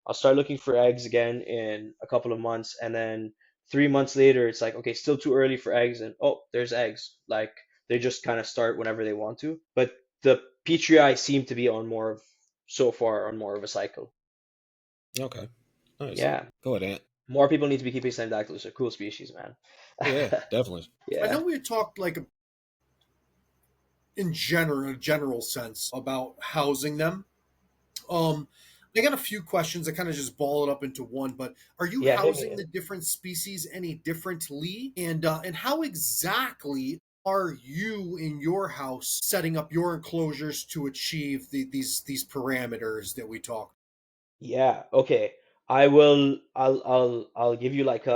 I'll start looking for eggs again in a couple of months, and then 3 months later, it's like, okay, still too early for eggs, and oh, there's eggs. Like they just kind of start whenever they want to. But the Petrii seem to be on more of so far on more of a cycle.
Okay. Nice.
Yeah,
Go ahead, Ant.
more people need to be keeping Stenodactylus. They're cool species, man.
Oh yeah, definitely.
I
Yeah,
know we talked like in general sense about housing them. Um, I got a few questions. I kind of just ball it up into one. But are you
yeah, hit
housing
me.
the different species any differently? And how exactly are you in your house setting up your enclosures to achieve these parameters that we talked?
Yeah, okay. I'll give you like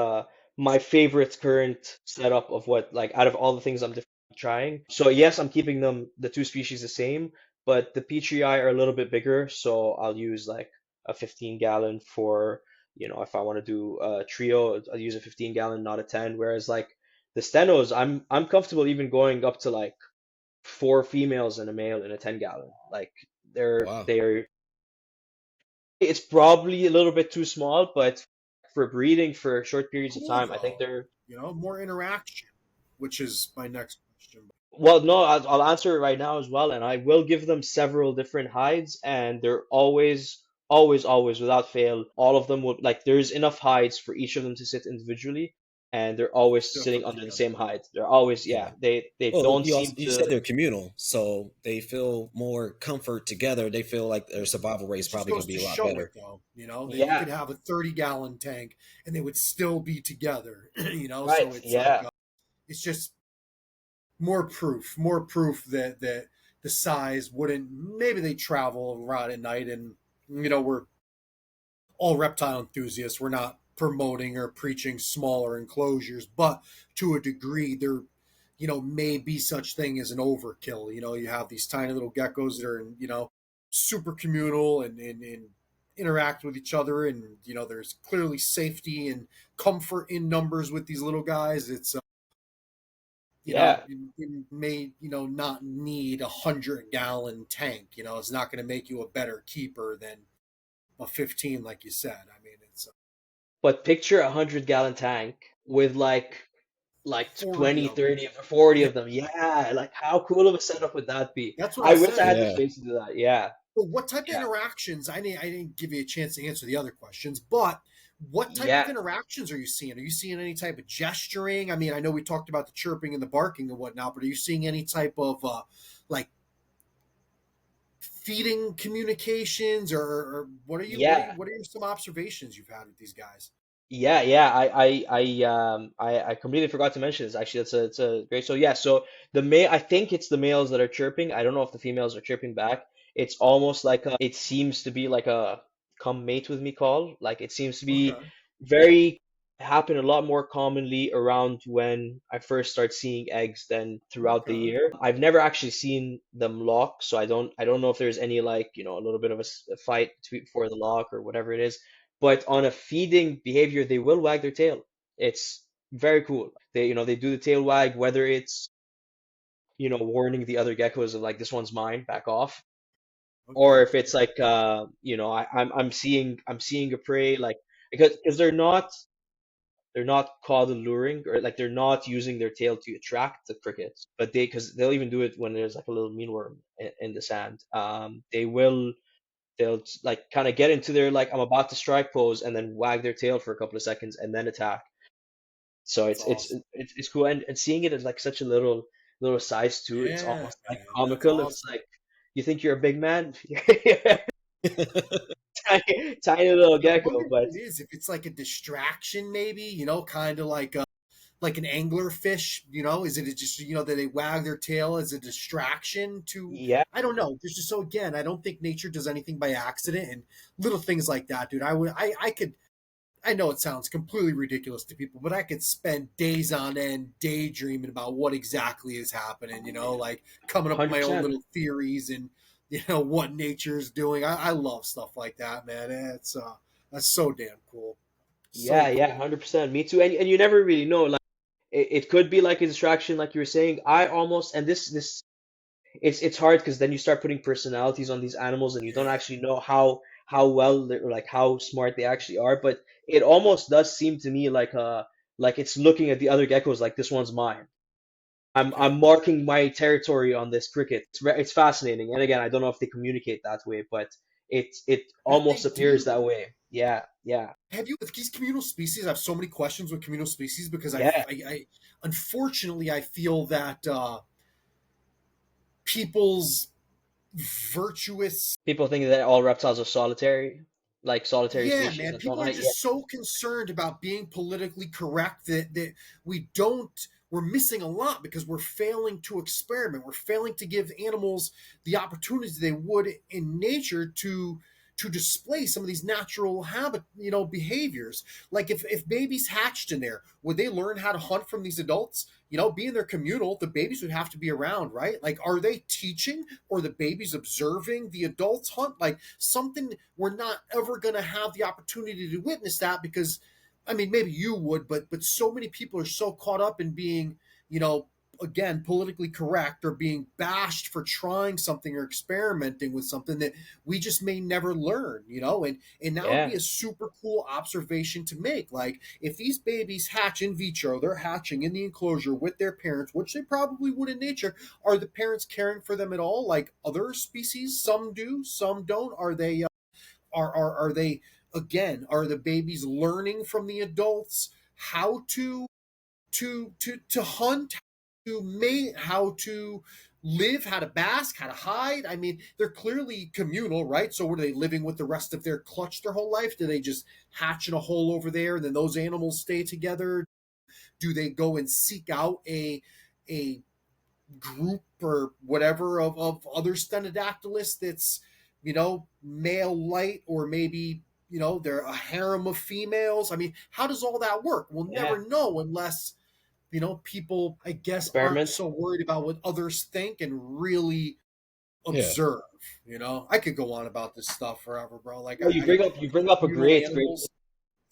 my favorite current setup of what like out of all the things I'm trying. So yes, I'm keeping them the two species the same, but the Petrii are a little bit bigger, so I'll use like a 15 gallon for if I want to do a trio, I'll use a 15 gallon, not a 10. Whereas like the stenos, I'm comfortable even going up to like four females and a male in a 10 gallon. Like
Wow.
they're it's probably a little bit too small, but for breeding for short periods of
Cool
time, I think
though.
they're
More interaction, which is my next question.
well, no, I'll answer it right now as well, and I will give them several different hides, and they're always, without fail, all of them would like there's enough hides for each of them to sit individually, and they're always
Still
sitting
come
under the
together.
same hide. They're always, yeah,
Yeah.
they
Well,
don't seem
you
to,
said they're communal, so they feel more comfort together. They feel like their
Yeah.
survival rate is
It just
probably going
goes
to be
to
a lot
show it
better.
though, that you
yeah,
could have a 30-gallon tank and they would still be together,
right,
so it's like
yeah,
it's just more proof that the size wouldn't, maybe they travel around at night and we're all reptile enthusiasts. We're not promoting or preaching smaller enclosures, but to a degree, there, may be such thing as an overkill. You have these tiny little geckos that are, super communal and interact with each other, and there's clearly safety and comfort in numbers with these little guys. It's
yeah.
you may not need 100-gallon tank. It's not going to make you a better keeper than a 15, like you said. I mean, it's
But picture 100 gallon tank with like
40
20,
of them.
30, or 40
Yeah,
of them. Yeah, like how cool of a setup would that be?
that's what I
I wish I
said.
had the
Yeah.
space to do that. Yeah,
But what type of
yeah,
interactions? I didn't give you a chance to answer the other questions, but what type of
yeah,
interactions are you seeing? Are you seeing any type of gesturing? I mean, I know we talked about the chirping and the barking and whatnot, but are you seeing any type of like feeding communications, or
yeah.
what are some observations you've had with these guys?
Yeah. I completely forgot to mention this. Actually, it's a great. So yeah, so the male, I think it's the males that are chirping. I don't know if the females are chirping back. It's almost like it seems to be like a come mate with me call. Like it seems to be
Okay,
very happen a lot more commonly around when I first start seeing eggs than throughout the
okay,
year. I've never actually seen them lock, so I don't know if there's any like, a little bit of a fight between before the lock or whatever it is. But on a feeding behavior, they will wag their tail. It's very cool. They do the tail wag, whether it's, warning the other geckos of like this one's mine, back off, or
okay,
if it's like, I'm seeing a prey like because they're not caught alluring, or like they're not using their tail to attract the crickets, but because they'll even do it when there's like a little mealworm in the sand. They'll like kind of get into their like I'm about to strike pose and then wag their tail for a couple of seconds and then attack. So
that's
it's
awesome.
it's it's cool, and seeing it as like such a little size too. It's
Yeah,
almost like
man, that's
comical. It's
awesome.
like you think you're a big man, tiny, tiny little
I wonder
gecko,
what
but
it is. If it's like a distraction, maybe kind of like an angler fish. Is it just that they wag their tail as a distraction to?
yeah,
I don't know. Just so again, I don't think nature does anything by accident, and little things like that, dude. I could. I know it sounds completely ridiculous to people, but I could spend days on end daydreaming about what exactly is happening. Like coming up with my own
100%.
little theories and what nature is doing. I love stuff like that, man. That's so damn cool.
Yeah,
So
yeah,
cool.
100%. Me too. And you never really know. Like it could be like a distraction, like you were saying. I almost and this it's hard because then you start putting personalities on these animals and you don't
Yeah.
actually know how well they're like how smart they actually are, but it almost does seem to me like it's looking at the other geckos like this one's mine. I'm
Okay.
marking my territory on this cricket. It's fascinating, and again, I don't know if they communicate that way, but it
Bet
almost
they
appears
do.
that way. Yeah, yeah,
Have you with these communal species? I have so many questions with communal species because
yeah.
I unfortunately I feel that people's virtuous.
People think that all reptiles are solitary, like solitary
Yeah,
species
man.
that don't
People are
hunt. Yeah,
just so concerned about being politically correct that we don't. We're missing a lot because we're failing to experiment. We're failing to give animals the opportunities they would in nature to display some of these natural habit, behaviors. Like if babies hatched in there, would they learn how to hunt from these adults? being they're communal, the babies would have to be around, right? Like, are they teaching or the babies observing the adults hunt? Like, something we're not ever going to have the opportunity to witness that because, I mean, maybe you would, but so many people are so caught up in being, you know, again, politically correct or being bashed for trying something or experimenting with something that we just may never learn, and that would be
Yeah.
a super cool observation to make. Like, if these babies hatch in vitro, they're hatching in the enclosure with their parents, which they probably would in nature. Are the parents caring for them at all, like other species? Some do, some don't. Are they are they, again, are the babies learning from the adults how to hunt, to mate, how to live, how to bask, how to hide? I mean, they're clearly communal, right? So were they living with the rest of their clutch their whole life? Do they just hatch in a hole over there and then those animals stay together? Do they go and seek out a group or whatever of other Stenodactylus that's, male light, or maybe, they're a harem of females? I mean, how does all that work? We'll
Yeah.
never know unless, people, I guess, aren't
Experiment.
so worried about what others think and really
Yeah.
observe. I could go on about this stuff forever, bro. Like,
No, you bring up a
communal
great.
animals,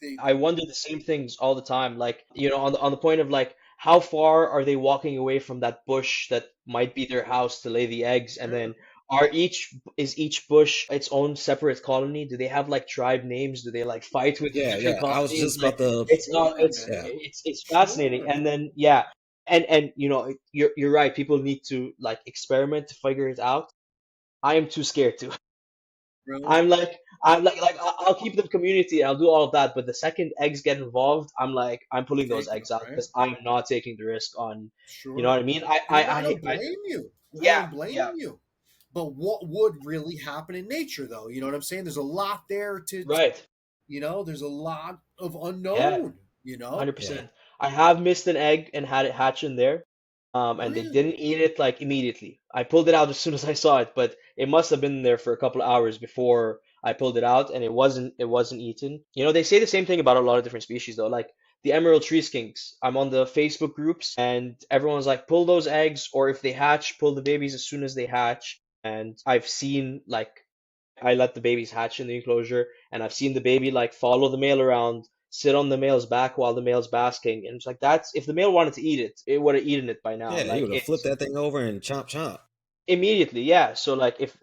they,
I wonder the same things all the time. Like, on the point of like, how far are they walking away from that bush that might be their house to lay the eggs? And
yeah,
then is each bush its own separate colony? Do they have like tribe names? Do they like fight with the
Yeah,
different
yeah. I was
colonies?
just
Like,
about to.
it's not,
yeah,
it's
Yeah,
man,
it's fascinating.
sure,
And then yeah, and you're right. People need to like experiment to figure it out. I am too scared to.
really
I'm like I'll keep the community. I'll do all of that. But the second eggs get involved, I'm pulling those
take it,
eggs out
right?
because I'm not taking the risk on, you know
Sure.
what I mean?
And I don't blame you. I
Yeah,
don't blame
yeah,
you. But what would really happen in nature, though? You know what I'm saying? There's a lot there
right.
there's a lot of
Yeah,
unknown,
yeah,
100%. I have missed an egg and had it hatch in there. And they
Really?
didn't eat it like immediately. I pulled it out as soon as I saw it, but it must have been there for a couple of hours before I pulled it out, and it wasn't eaten. They say the same thing about a lot of different species though. Like the emerald tree skinks. I'm on the Facebook groups, and everyone's like, pull those eggs, or if they hatch, pull the babies as soon as they hatch. And I've seen like I let the babies hatch in the enclosure, and I've seen the baby like follow the male around, sit on the male's back while the male's basking, and it's like that's if the male wanted to eat it, it would have eaten it by now.
yeah. You
Like
would have flipped
it's
that thing over and chomp chomp.
immediately, yeah. So like if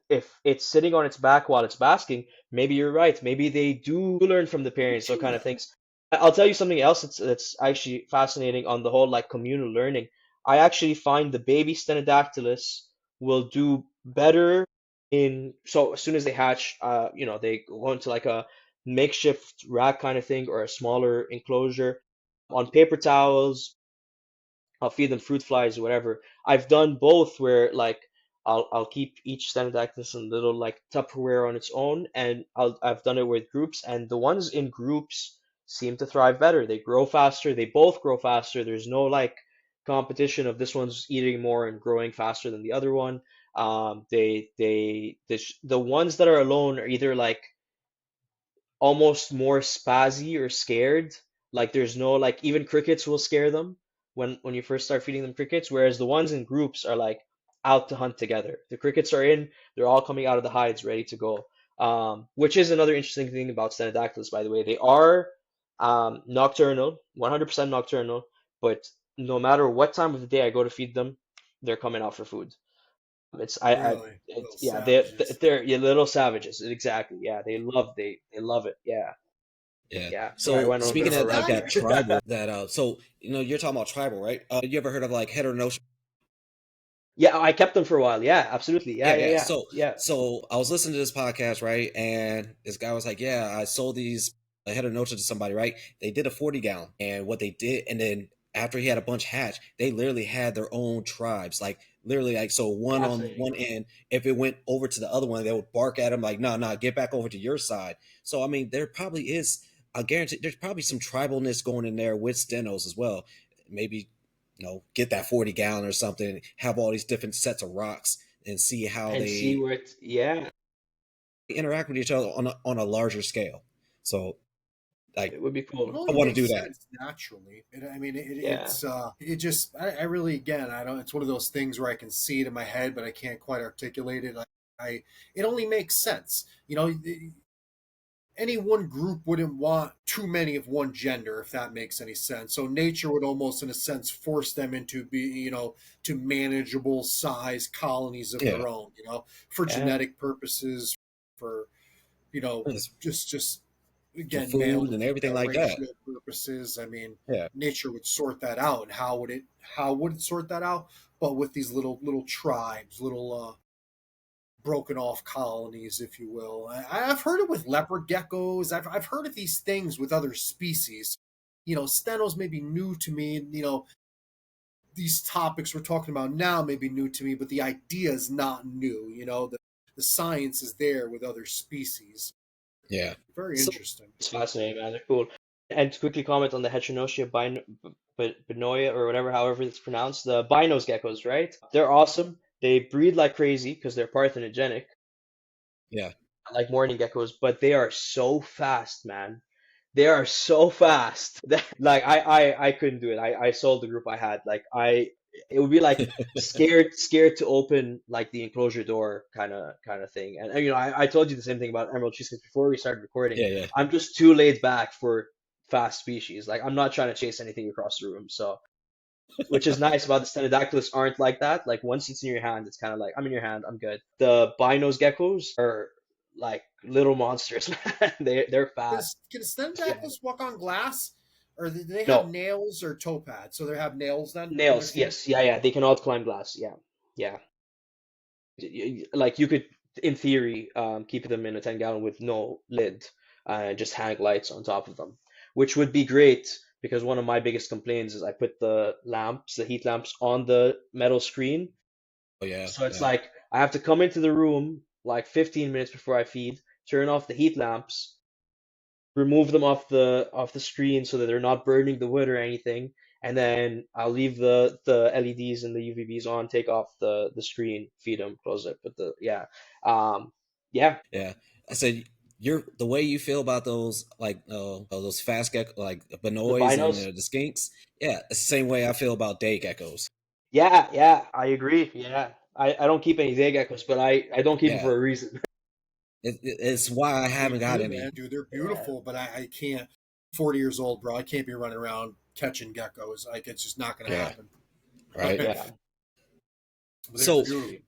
it's sitting on its back while it's basking, maybe you're right. Maybe they do learn from the parents, so
Mention
kind of
that.
things. I'll tell you something else that's actually fascinating on the whole like communal learning. I actually find the baby Stenodactylus will do better in so as soon as they hatch, they go into like a makeshift rack kind of thing or a smaller enclosure on paper towels. I'll feed them fruit flies or whatever. I've done both where like I'll keep each Stenodactylus in a little like Tupperware on its own, and I've done it with groups, and the ones in groups seem to thrive better. They grow faster. They both grow faster. There's no like competition of this one's eating more and growing faster than the other one. The ones that are alone are either like almost more spazzy or scared. Like there's no like even crickets will scare them when you first start feeding them crickets, whereas the ones in groups are like out to hunt together. The crickets are in, they're all coming out of the hides ready to go. Which is another interesting thing about Stenodactylus, by the way. They are nocturnal, 100% nocturnal, but no matter what time of the day I go to feed them, they're coming out for food.
Really? Little
it's yeah,
savages.
they're yeah, little savages. Exactly. Yeah, they love it. Yeah,
Yeah.
yeah. Sorry, I
So
went on a bit
speaking
of a
of like
rant
that
there.
tribal, that so you're talking about tribal, right? You ever heard of like heteronotion?
Yeah, I kept them for a while. Yeah, absolutely. Yeah,
Yeah,
yeah,
yeah.
yeah,
So,
yeah.
so I was listening to this podcast, right? And this guy was like, "Yeah, I sold these head of notes to somebody, right? They did a 40 gallon, and what they did, and then after he had a bunch hatch, they literally had their own tribes, like literally, like so one on
Fascinating.
one end. If it went over to the other one, they would bark at him like, "No, no, get back over to your side." So, I mean, there probably is. I guarantee there's probably some tribalness going in there with stenos as well. Maybe get that 40 gallon or something, have all these different sets of rocks and see how
And see
they
where yeah,
interact with each other on a larger scale. So Like
It would be
It
cool.
I
only
want to do
makes
that.
sense naturally. I mean,
Yeah.
it just I really again I don't. It's one of those things where I can see it in my head, but I can't quite articulate it. I it only makes sense. You know, any one group wouldn't want too many of one gender, if that makes any sense. So nature would almost, in a sense, force them into to manageable size colonies of
Yeah.
their own. You know, for
Yeah.
genetic purposes, for
It's
just
for
again male
food
to
and everything
female
like that.
ratio purposes. I mean,
Yeah.
nature would sort that out. And how would it sort that out? But with these little tribes, little broken off colonies, if you will. Have heard it with leopard geckos. I've heard of these things with other species. You know, stenos may be new to me. You know, these topics we're talking about now may be new to me, but the idea is not new. You know, the science is there with other species.
Yeah.
Very
So
interesting.
It's fascinating, man. They're cool. And to quickly comment on the Heteronotia binoia, or whatever, however it's pronounced, the binos geckos, right? They're awesome. They breed like crazy because they're parthenogenic,
yeah.
like morning geckos, but they are so fast, man. They are so fast that like I couldn't do it. I sold the group I had. Like it would be like scared to open like the enclosure door kind of thing. And you know, I told you the same thing about emerald cheesecake before we started recording.
Yeah. Yeah.
I'm just too laid back for fast species. Like I'm not trying to chase anything across the room. So which is nice about the Stenodactylus aren't like that. Like once it's in your hand, it's kind of like I'm in your hand, I'm good. The binos geckos are like little monsters, man. They're fast.
Can
Yeah.
Stenodactylus walk on glass? Or do they have
No,
nails or toe pads? So they have nails then in their
nails.
feet?
Yes. Yeah. Yeah. They can all climb glass. Yeah. Yeah. Like you could, in theory, keep them in a 10-gallon with no lid and just hang lights on top of them, which would be great because one of my biggest complaints is I put the lamps, the heat lamps, on the metal screen.
Oh yeah.
So it's
Yeah.
like I have to come into the room like 15 minutes before I feed, turn off the heat lamps, remove them off the screen so that they're not burning the wood or anything, and then I'll leave the LEDs and the UVBs on, take off the screen, feed them, close it. But the yeah, um, yeah,
Yeah. I said you're the way you feel about those fast gecko like the
the
Benoys and
binos,
the skinks. Yeah, it's the same way I feel about day geckos.
yeah, yeah, I agree. Yeah, I don't keep any day geckos, but I don't keep them
Yeah,
for a reason.
it's why I
Me
haven't got
too,
any.
man. Dude, they're
Yeah,
beautiful, but I can't. 40 years old, bro. I can't be running around catching geckos. Like it's just not going to
Yeah,
happen.
right.
But
yeah,
they're
So
beautiful.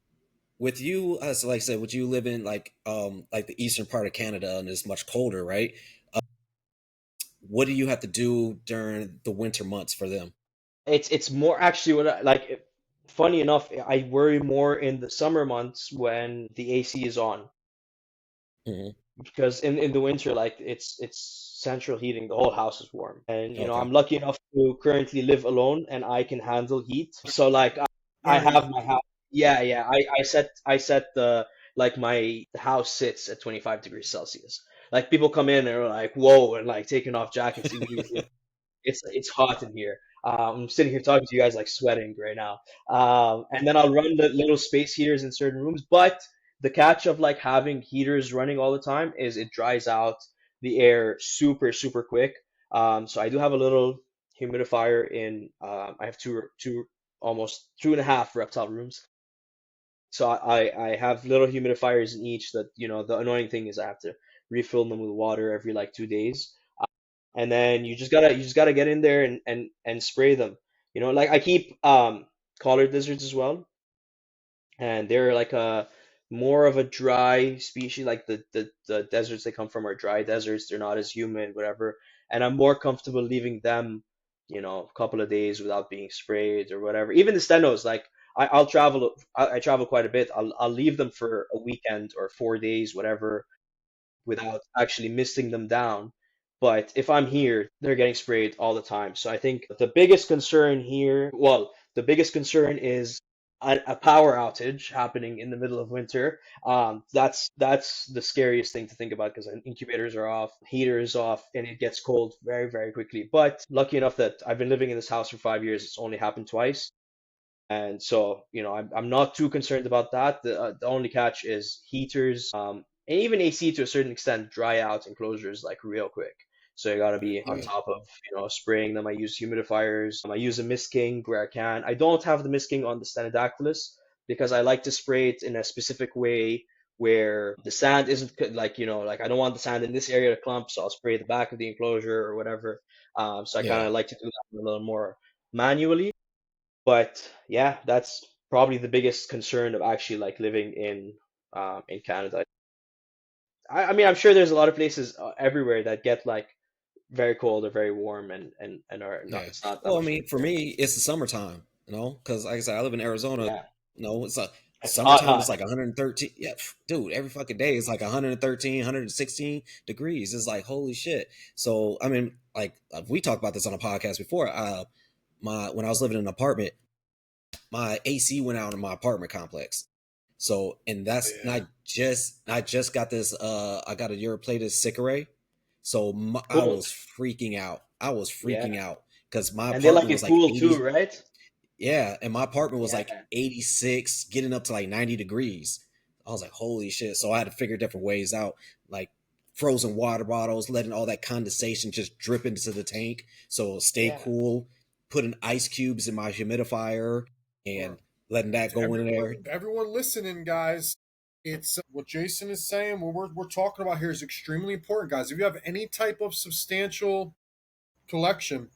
with you, as like I said, would you live in like the eastern part of Canada and it's much colder, right? What do you have to do during the winter months for them?
it's more actually what funny enough, I worry more in the summer months when the AC is on.
Hmm.
Because in the winter, like it's central heating, the whole house is warm. And you know,
Okay.
I'm lucky enough to currently live alone and I can handle heat. So like I
Very
have my
lucky.
house. Yeah, yeah. I set the like my the house sits at 25 degrees Celsius. Like people come in and are like, whoa, and like taking off jackets immediately. It's hot in here. I'm sitting here talking to you guys like sweating right now. And then I'll run the little space heaters in certain rooms. But the catch of like having heaters running all the time is it dries out the air super super quick. So I do have a little humidifier in. I have two almost two and a half reptile rooms. So I have little humidifiers in each that, you know, the annoying thing is I have to refill them with water every like 2 days. And then you just gotta get in there and spray them. You know, like I keep collared lizards as well, and they're like a more of a dry species. Like the deserts they come from are dry deserts. They're not as humid, whatever. And I'm more comfortable leaving them, you know, a couple of days without being sprayed or whatever. Even the stenos, like I travel quite a bit. I'll leave them for a weekend or 4 days, whatever, without actually misting them down. But if I'm here, they're getting sprayed all the time. So I think the biggest concern here, well, the biggest concern is a power outage happening in the middle of winter. That's the scariest thing to think about because incubators are off, heaters off, and it gets cold very, very quickly. But lucky enough that I've been living in this house for 5 years, it's only happened twice. And so, you know, I'm not too concerned about that. The only catch is heaters, and even AC to a certain extent dry out enclosures like real quick. So you gotta be on
Yeah,
top of, spraying them. I use humidifiers. I use a mist king where I can. I don't have the mist king on the Stenodactylus because I like to spray it in a specific way where the sand isn't like, like I don't want the sand in this area to clump, so I'll spray the back of the enclosure or whatever. So I kind
yeah,
of like to do that a little more manually. But yeah, that's probably the biggest concern of actually like living in Canada. I mean, I'm sure there's a lot of places everywhere that get like very cold or very warm and are not,
yeah.
it's not that
Well, I
much of a
mean, for
concern.
me, it's the summertime, because like I said, I live in Arizona.
Yeah,
It's a
it's hot,
summertime. It's
hot.
like 113. Yeah, dude, every fucking day it's like 113, 116 degrees. It's like holy shit. So I mean, like we talked about this on a podcast before. My when I was living in an apartment, my AC went out in my apartment complex. So and
Oh,
that's and
yeah.
I just got this I got a Europlated Sickere. So I
Cool.
was freaking out. I was
Yeah,
freaking out because my
and they like
apartment
it
was like
cool too,
80.
right?
Yeah, and my apartment was like
Yeah,
86, getting up to like 90 degrees. I was like, holy shit. So I had to figure different ways out, like frozen water bottles, letting all that condensation just drip into the tank so it'll stay
yeah.
cool, putting ice cubes in my humidifier and
Sure.
letting that
To
go in there.
everyone listening, guys, it's what Jason is saying. What we're talking about here is extremely important, guys. If you have any type of substantial collection,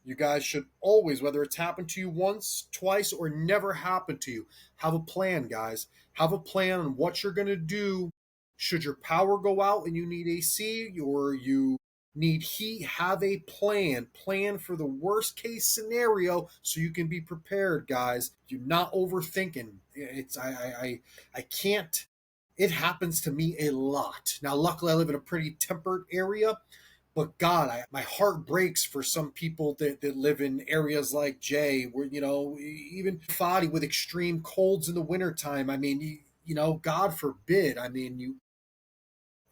you guys should always, whether it's happened to you once, twice, or never happened to you, have a plan, guys. Have a plan on what you're going to do should your power go out and you need AC or you need heat. Have a plan. Plan for the worst case scenario so you can be prepared, guys. You're not overthinking. I can't. It happens to me a lot. Now, luckily, I live in a pretty temperate area, but God, my heart breaks for some people that live in areas like Jay, where, even Fadi with extreme colds in the wintertime. I mean, God forbid. I mean,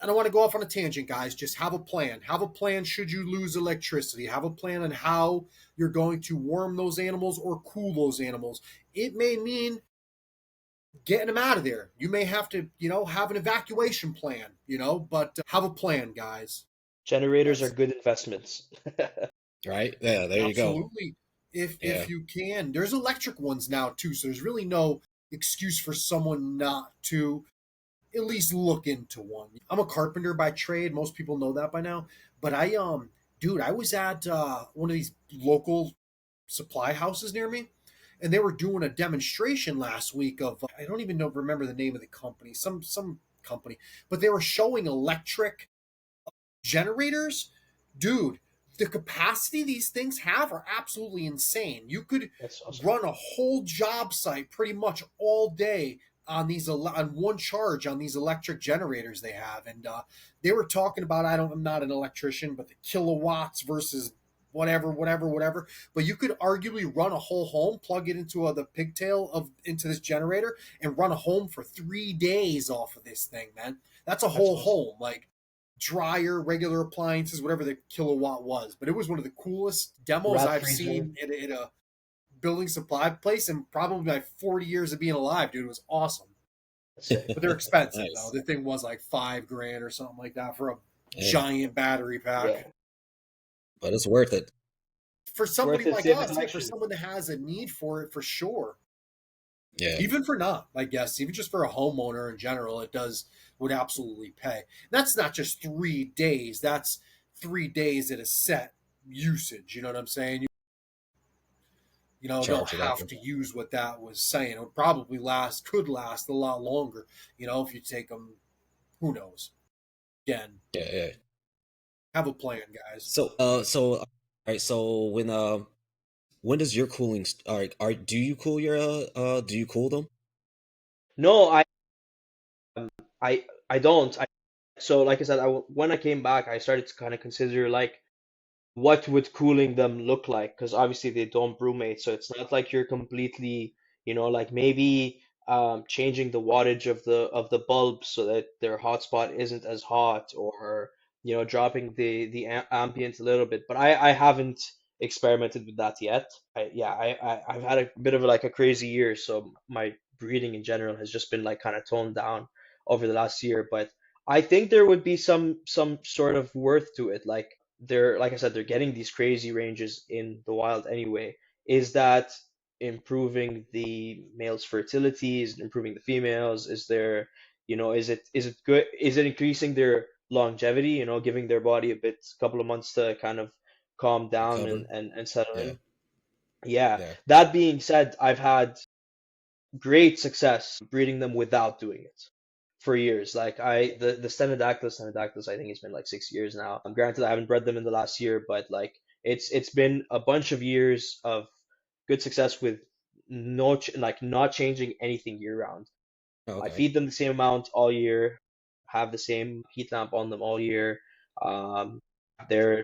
I don't want to go off on a tangent, guys. Just have a plan. Have a plan should you lose electricity. Have a plan on how you're going to warm those animals or cool those animals. It may mean getting them out of there. You may have to, have an evacuation plan, but have a plan, guys.
Generators are
That's
good investments.
Right? Yeah, there you go.
Absolutely. If
Yeah.
you can, there's electric ones now too, so there's really no excuse for someone not to at least look into one. I'm a carpenter by trade. Most people know that by now. But dude, I was at one of these local supply houses near me, and they were doing a demonstration last week of I don't even remember the name of the company, some company, but they were showing electric generators, dude, the capacity these things have are absolutely insane. You could
That's awesome.
run a whole job site pretty much all day on on one charge on these electric generators they have, and they were talking about I'm not an electrician, but the kilowatts versus whatever. But you could arguably run a whole home, plug it into the pigtail of into this generator, and run a home for 3 days off of this thing, man. That's a
That's
whole
awesome.
home, like dryer, regular appliances, whatever the kilowatt was. But it was one of the coolest demos
Rat
I've
freezer.
seen in a building supply place in probably my 40 years of being alive, dude. It was awesome.
That's sick.
But they're expensive though.
Nice.
The thing was like 5 grand or something like that for a
Yeah.
giant battery pack.
Yeah,
But it's worth it.
For
it's worth
somebody
it
like
if it's
us, yeah, for
actually.
someone that has a need for it, for sure.
Yeah.
Even for not, I guess, even just for a homeowner in general, would absolutely pay. That's not just 3 days. That's 3 days at a set usage. You know what I'm saying? They'll
Charge it up.
have to use what that was saying. It would probably could last a lot longer. If you take them, who knows? Again,
Yeah, yeah.
have a plan, guys.
All right. So when does your cooling? All right. Do you cool your do you cool them?
No, I don't. So like I said, when I came back, I started to kind of consider like what would cooling them look like? Because obviously they don't brumate, so it's not like you're completely, like maybe changing the wattage of the bulbs so that their hotspot isn't as hot, or dropping the ambient a little bit. But I haven't experimented with that yet. I've had a bit of like a crazy year, so my breeding in general has just been like kind of toned down over the last year. But I think there would be some sort of worth to it, like. they're, like I said, they're getting these crazy ranges in the wild anyway. Is that improving the male's fertility? Is it improving the females? Is there, is it good? Is it increasing their longevity? Giving their body couple of months to kind of calm down
Recover.
and settle
Yeah,
in. Yeah.
yeah.
That being said, I've had great success breeding them without doing it for years. Like the Stenodactylus, I think it's been like 6 years now. Granted, I haven't bred them in the last year, but like it's been a bunch of years of good success with like not changing anything year round. I
Okay.
feed them the same amount all year, have the same heat lamp on them all year. Um, they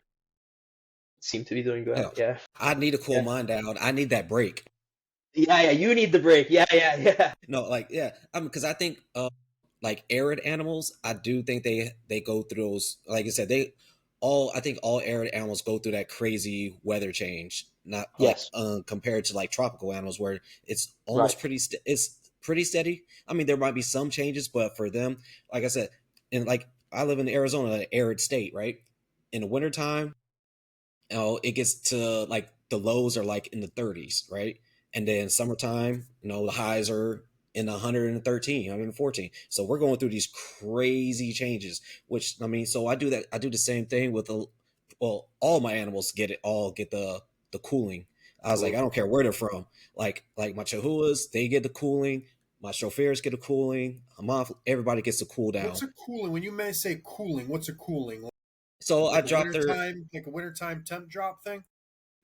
seem to be doing
Yeah.
well. Yeah,
I need to cool
yeah,
mine down. I need that break.
yeah, yeah. You need the break. Yeah, yeah, yeah.
No, like yeah, because I think like arid animals, I do think they go through those. Like I said, they all I think all arid animals go through that crazy weather change. Not like
Yes,
compared to like tropical animals where it's
right.
almost it's pretty steady. I mean, there might be some changes, but for them, like I said, and like I live in Arizona, an arid state, right? In the wintertime, it gets to like the lows are like in the 30s, right? And then summertime, the highs are in 113, 114. So we're going through these crazy changes, which I mean, so I do that. I do the same thing with well, all my animals get the cooling. I was like, I
Cool.
don't care where they're from. Like my Chihuahuas, they get the cooling. My chauffeurs get a cooling. I'm off. Everybody gets a cool
What's
down.
a cooling? When you may say cooling, what's a cooling?
So I dropped their
Like a wintertime temp drop thing?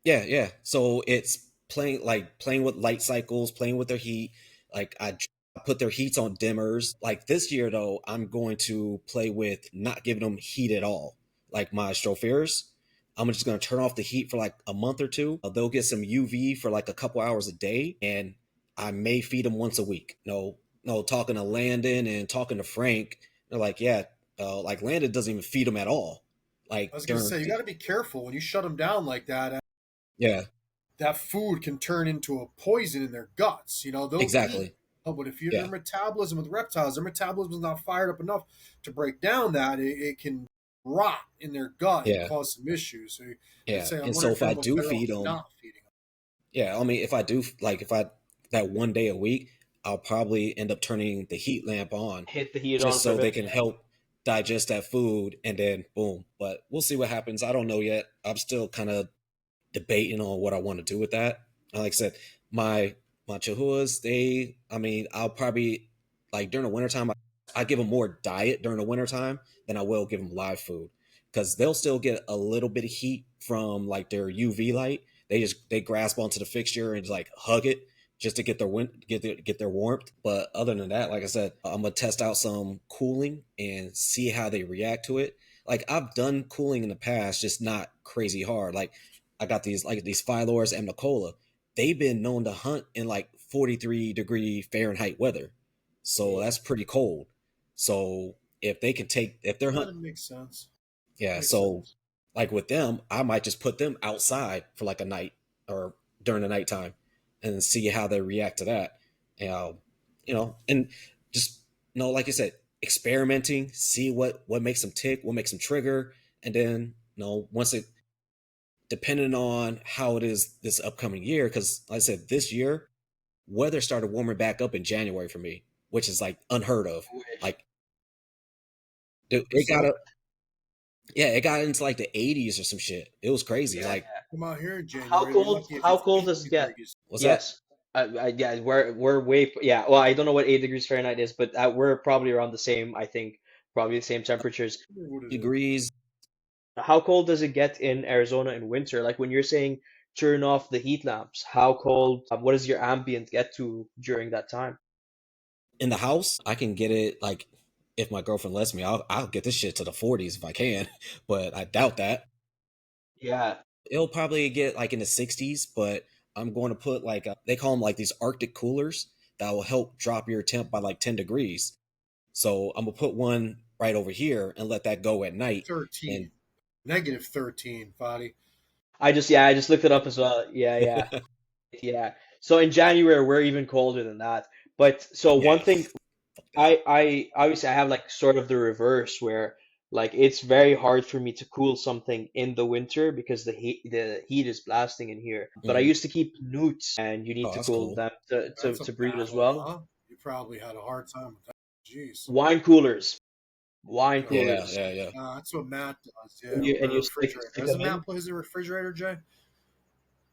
Yeah, yeah. So it's playing with light cycles, playing with their heat. I put their heats on dimmers. Like this year though, I'm going to play with not giving them heat at all. Like my chauffeurs, I'm just going to turn off the heat for like a month or two. They'll get some UV for like a couple hours a day, and I may feed them once a week. No, no, talking to Landon and talking to Frank, they're like, yeah, like Landon doesn't even feed them at all.
I
Like
was gonna
during,
say you got to be careful when you shut them down like that.
yeah,
That food can turn into a poison in their guts. They'll eat,
exactly.
but if their
Yeah.
metabolism with reptiles, their metabolism is not fired up enough to break down that it can rot in their gut and
Yeah,
cause some issues. So I'd
yeah.
say I'm
And so
wondering if
if
you're
I
almost
do
better off
feed them,
not feeding them.
yeah, I mean, if I do like if I that one day a week, I'll probably end up turning the heat lamp on
Hit the heat on
just
for a
so they
bit.
can help digest that food, and then boom. But we'll see what happens. I don't know yet. I'm still kind of debating on what I want to do with that. Like I said, my my Chihuahuas, I mean, I'll probably like during the wintertime, I give them more diet during the wintertime than I will give them live food because they'll still get a little bit of heat from like their UV light. They grasp onto the fixture and just like hug it just to get get their warmth. But other than that, like I said, I'm gonna test out some cooling and see how they react to it. Like I've done cooling in the past, just not crazy hard. Like I got these Phylors and Nicola. They've been known to hunt in like 43-degree Fahrenheit weather, so
Oh,
that's pretty cold. So if they're
that
hunt,
makes sense.
yeah.
Makes
So
sense.
like with them, I might just put them outside for like a night or during the nighttime and see how they react to that. And and just like you said, experimenting, see what makes them tick, what makes them trigger, and then once it depending on how it is this upcoming year, because like I said, this year weather started warming back up in January for me, which is like unheard of. Like, dude, it
So
got up, yeah, it got into like the 80s or some shit. It was crazy.
Yeah,
Like,
yeah.
come out here in
How
January. You're
cold?
lucky if
How
it's
cold
eight
does it get?
degrees.
what's that?
Yes. Yeah, we're way yeah. Well, I don't know what 8 degrees Fahrenheit is, but we're probably around the same. I think probably the same temperatures.
What is it?
Degrees
How cold does it get in Arizona in winter? Like when you're saying turn off the heat lamps, how cold? What does your ambient get to during that time?
in the house, I can get it like if my girlfriend lets me, I'll get this shit to the 40s if I can, but I doubt that.
Yeah.
It'll probably get like in the 60s, but I'm going to put like they call them like these Arctic coolers that will help drop your temp by like 10 degrees. So I'm gonna put one right over here and let that go at night. And
13. Negative 13, Fadi.
I just looked it up as well. Yeah, yeah. Yeah. So in January we're even colder than that. But so one
yeah,
thing
fuck that.
I obviously I have like sort of the reverse where Like it's very hard for me to cool something in the winter because the heat is blasting in here. But I
Hmm.
used to keep newts, and you need
Oh,
to
that's
cool
cool.
them to
That's a
to breed as
battle,
well.
huh? You probably had a hard time with that. Jeez.
Wine coolers, wine
Yeah.
Yeah,
coolers,
yeah, yeah.
That's what Matt does. Yeah,
and
with
you
our
stick
refrigerator.
stick
Doesn't
them
Matt
in.
put his in a refrigerator, Jay?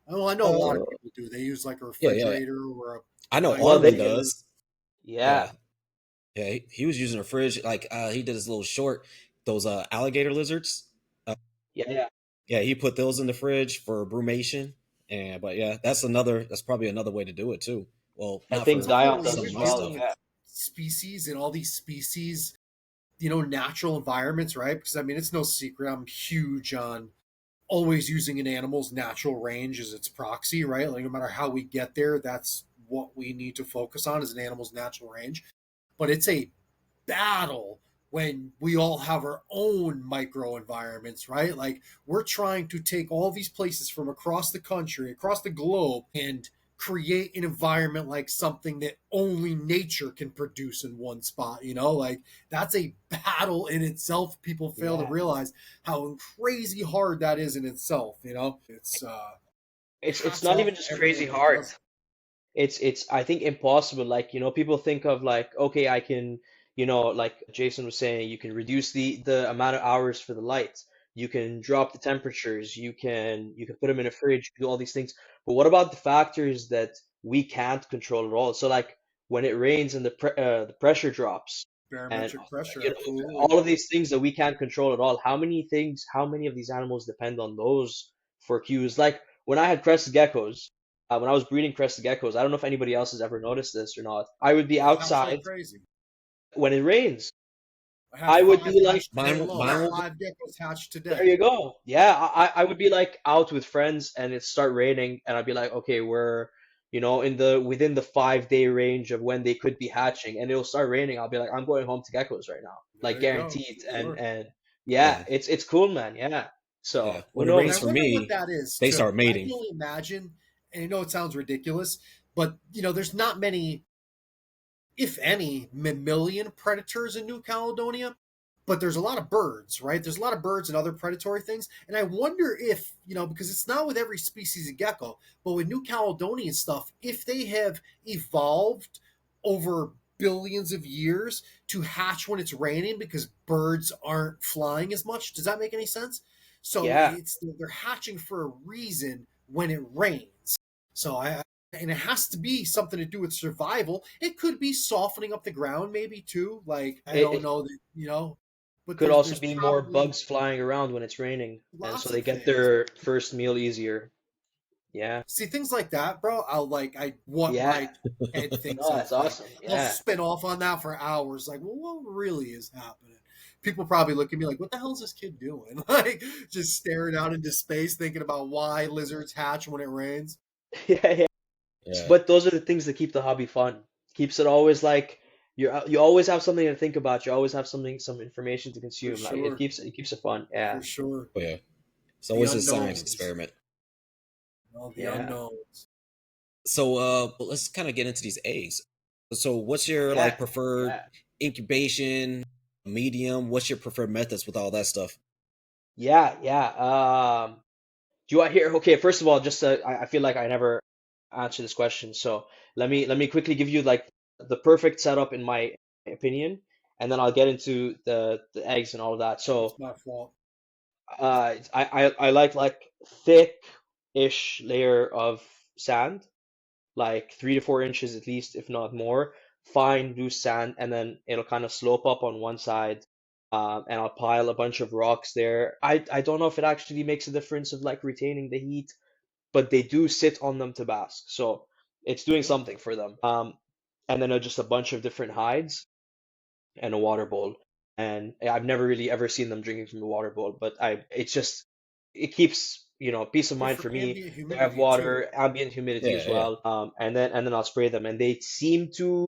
Oh, I know a lot of
Uh,
people do. They use like a
Yeah, yeah.
refrigerator or a
I know
wine
well,
Arlen
they
cooler.
does.
yeah,
Yeah. Yeah, he was using a fridge. Like he did his little short, those alligator lizards. Uh,
yeah, yeah.
yeah, he put those in the fridge for brumation. And but yeah, that's probably another way to do it too. Well,
I
not
think
It's
for
Dion
unbelievable.
does
some of
as
my
well.
Dealing
stuff.
with
Yeah,
species and all these species, you know, natural environments, right? Because I mean, it's no secret. I'm huge on always using an animal's natural range as its proxy, right? Like no matter how we get there, that's what we need to focus on is an animal's natural range. But it's a battle when we all have our own micro environments, right? Like we're trying to take all these places from across the country, across the globe, and create an environment like something that only nature can produce in one spot, you know? Like that's a battle in itself. People fail to
yeah.
realize how crazy hard that is in itself, you know? It's
It's
hats
not
off
even
to
just crazy
everyone that
hard.
does it.
It's I think impossible. Like, people think of like, okay, I can, like Jason was saying, you can reduce the amount of hours for the lights. You can drop the temperatures. You can put them in a fridge, do all these things. But what about the factors that we can't control at all? So like when it rains and the pressure drops, and
Barometric pressure,
you know
absolutely.
all of these things that we can't control at all. How many of these animals depend on those for cues? Like when I had crested geckos, when I was breeding crested geckos, I don't know if anybody else has ever noticed this or not. I would be
They hatch like
outside
crazy.
when it rains.
I had
I would
five
be like,
hatched today alone.
Mine will be.
Five geckos hatched
there
today.
you go. Yeah, I would be like out with friends and it start raining, and I'd be like, okay, we're in the within the 5 day range of when they could be hatching, and it'll start raining. I'll be like, I'm going home to geckos right now, like
There you go.
guaranteed.
For
And
sure.
and yeah,
Yeah,
it's cool, man. Yeah.
yeah.
So who
When it
And I
rains
knows?
for
wonder what
me,
that is
they
too.
start
I can
mating.
only imagine, and I know it sounds ridiculous, but you know, there's not many, if any, mammalian predators in New Caledonia, but there's a lot of birds, right? There's a lot of birds and other predatory things. And I wonder if, you know, because it's not with every species of gecko, but with New Caledonian stuff, if they have evolved over billions of years to hatch when it's raining because birds aren't flying as much. Does that make any sense? So
Yeah.
it's they're hatching for a reason when it rains. So I and it has to be something to do with survival. It could be softening up the ground, maybe too. Like I don't
It
know that you know, but
could
there's
also
there's
be more
probably
bugs flying around when it's raining, and so
lots
they
of
get
things.
their first meal easier. Yeah.
See things like that, bro. I want
Yeah.
my head thinks
No,
of
that's
like
awesome.
I'll
Yeah.
spin off on that for hours. Like, well, what really is happening? People probably look at me like, what the hell is this kid doing? Like, just staring out into space, thinking about why lizards hatch when it rains.
Yeah, yeah.
Yeah,
But those are the things that keep the hobby fun. Keeps it always like you always have something to think about. You always have some information to
For
consume. Like it
sure,
keeps it keeps it fun. Yeah.
for sure.
oh yeah. It's
The
always a science
unknowns,
experiment.
all the
Yeah.
unknowns.
So but let's kind of get into these eggs. So what's your
Yeah.
like preferred
Yeah.
incubation medium? What's your preferred methods with all that stuff?
Yeah. Yeah. Do you want here? Okay, first of all, just I feel like I never answered this question, so let me quickly give you like the perfect setup in my opinion, and then I'll get into the eggs and all of that.
It's
So
my fault.
I like thick-ish layer of sand, like 3 to 4 inches at least, if not more. Fine loose sand, and then it'll kind of slope up on one side. And I'll pile a bunch of rocks there. I don't know if it actually makes a difference of like retaining the heat, but they do sit on them to bask, so it's doing
Yep.
something for them. And then just a bunch of different hides and a water bowl. And I've never really ever seen them drinking from the water bowl, but it's just it keeps peace of
Good
mind
for
for me.
ambient
They have
humidity too.
water, ambient humidity
Yeah,
as
yeah.
well. And then I'll spray them, and they seem to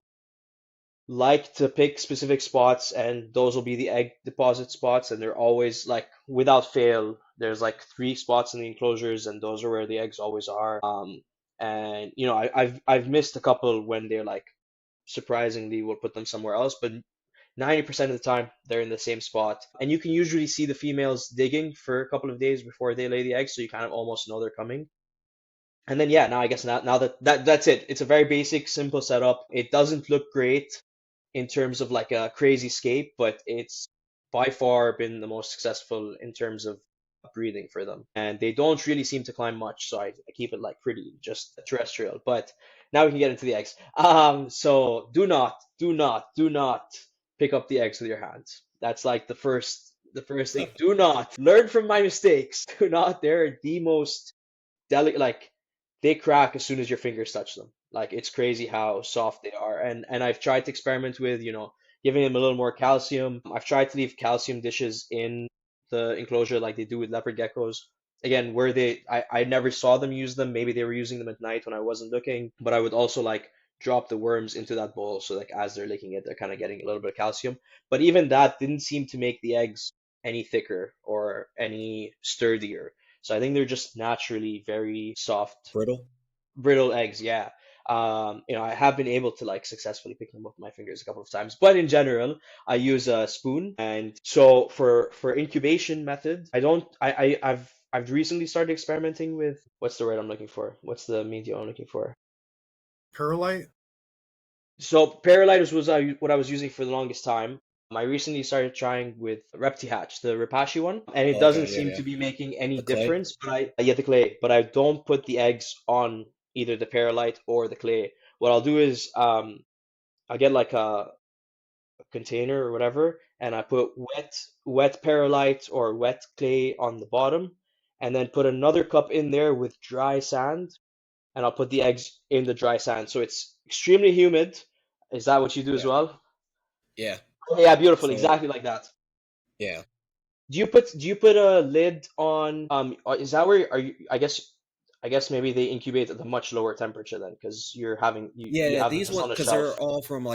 like to pick specific spots, and those will be the egg deposit spots, and they're always like without fail. There's like 3 spots in the enclosures, and those are where the eggs always are. And I've missed a couple when they're like surprisingly we'll put them somewhere else, but 90% of the time they're in the same spot. And you can usually see the females digging for a couple of days before they lay the eggs, so you kind of almost know they're coming. And then yeah, now I guess now that's it. It's a very basic, simple setup. It doesn't look great in terms of like a crazy scape, but it's by far been the most successful in terms of breeding for them. And they don't really seem to climb much, so I keep it like pretty just terrestrial. But now we can get into the eggs. So do not pick up the eggs with your hands. That's like the first thing. Do not learn from my mistakes. Do not. They're the most delicate, like they crack as soon as your fingers touch them. Like it's crazy how soft they are. And I've tried to experiment with, giving them a little more calcium. I've tried to leave calcium dishes in the enclosure like they do with leopard geckos. Again, where I never saw them use them. Maybe they were using them at night when I wasn't looking, but I would also like drop the worms into that bowl so like as they're licking it, they're kind of getting a little bit of calcium. But even that didn't seem to make the eggs any thicker or any sturdier. So I think they're just naturally very soft,
Brittle.
brittle eggs. Yeah. I have been able to like successfully pick them up with my fingers a couple of times, but in general, I use a spoon. And so for incubation method, I don't. I've recently started experimenting with what's the word I'm looking for? What's the medium I'm looking for?
Perlite?
So Paralitis was what I was using for the longest time. I recently started trying with ReptiHatch, the Repashy one, and it doesn't
Okay, yeah,
seem
yeah.
to be making any
The clay.
difference. But I yeah, the clay, but I don't put the eggs on either the Paralite or the clay. What I'll do is I get like a container or whatever, and I put wet Paralite or wet clay on the bottom, and then put another cup in there with dry sand, and I'll put the eggs in the dry sand. So it's extremely humid. Is that what you do as
Yeah,
well?
yeah.
Yeah, beautiful,
So
exactly like that.
yeah,
Do you put a lid on is that where are you I guess maybe they incubate at a much lower temperature then because you
yeah.
have them
These
just
ones,
on a
because they're
shelf.
all from uh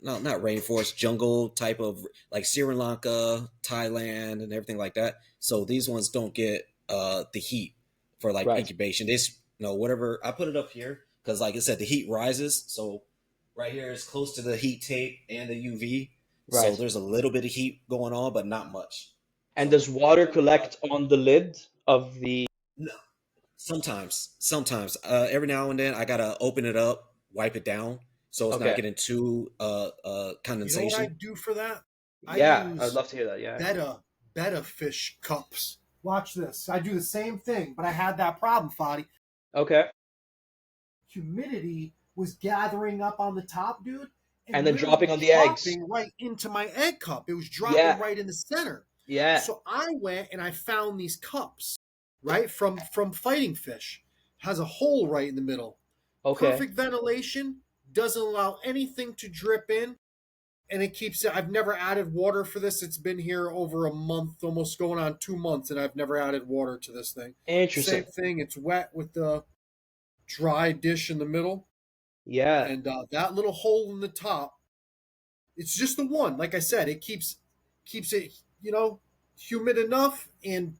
no, not rainforest, jungle type of, like Sri Lanka, Thailand, and everything like that. So these ones don't get the heat for like
Right.
incubation. This, whatever, I put it up here because, like I said, the heat rises. So right here is close to the heat tape and the UV. So
Right.
there's a little bit of heat going on, but not much.
And
So
does water
whenever
collect on the lid of the
no, sometimes, every now and then I gotta open it up, wipe it down, so it's not
Okay.
getting too
You know what I
condensation.
do for that? I
Yeah, I'd
use
love to hear that. Yeah.
betta fish cups. Watch this. I do the same thing, but I had that problem, Fadi.
Okay.
Humidity was gathering up on the top, dude,
And
and
then
literally
dropping on the eggs.
dropping right into my egg cup. It was dropping
Yeah.
right in the center.
Yeah.
So I went and I found these cups, right, from Fighting Fish. Has a hole right in the middle.
Okay.
Perfect ventilation, doesn't allow anything to drip in, and it keeps it. I've never added water for this. It's been here over a month, almost going on 2 months, and I've never added water to this thing. Same
Interesting.
thing. It's wet with the dry dish in the middle,
Yeah.
and that little hole in the top. It's just the one. Like I said, it keeps it humid enough and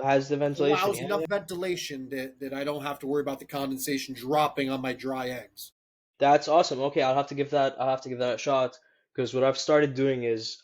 Has the ventilation.
allows
Yeah.
enough ventilation that I don't have to worry about the condensation dropping on my dry eggs.
That's awesome. Okay, I'll have to give that a shot because what I've started doing is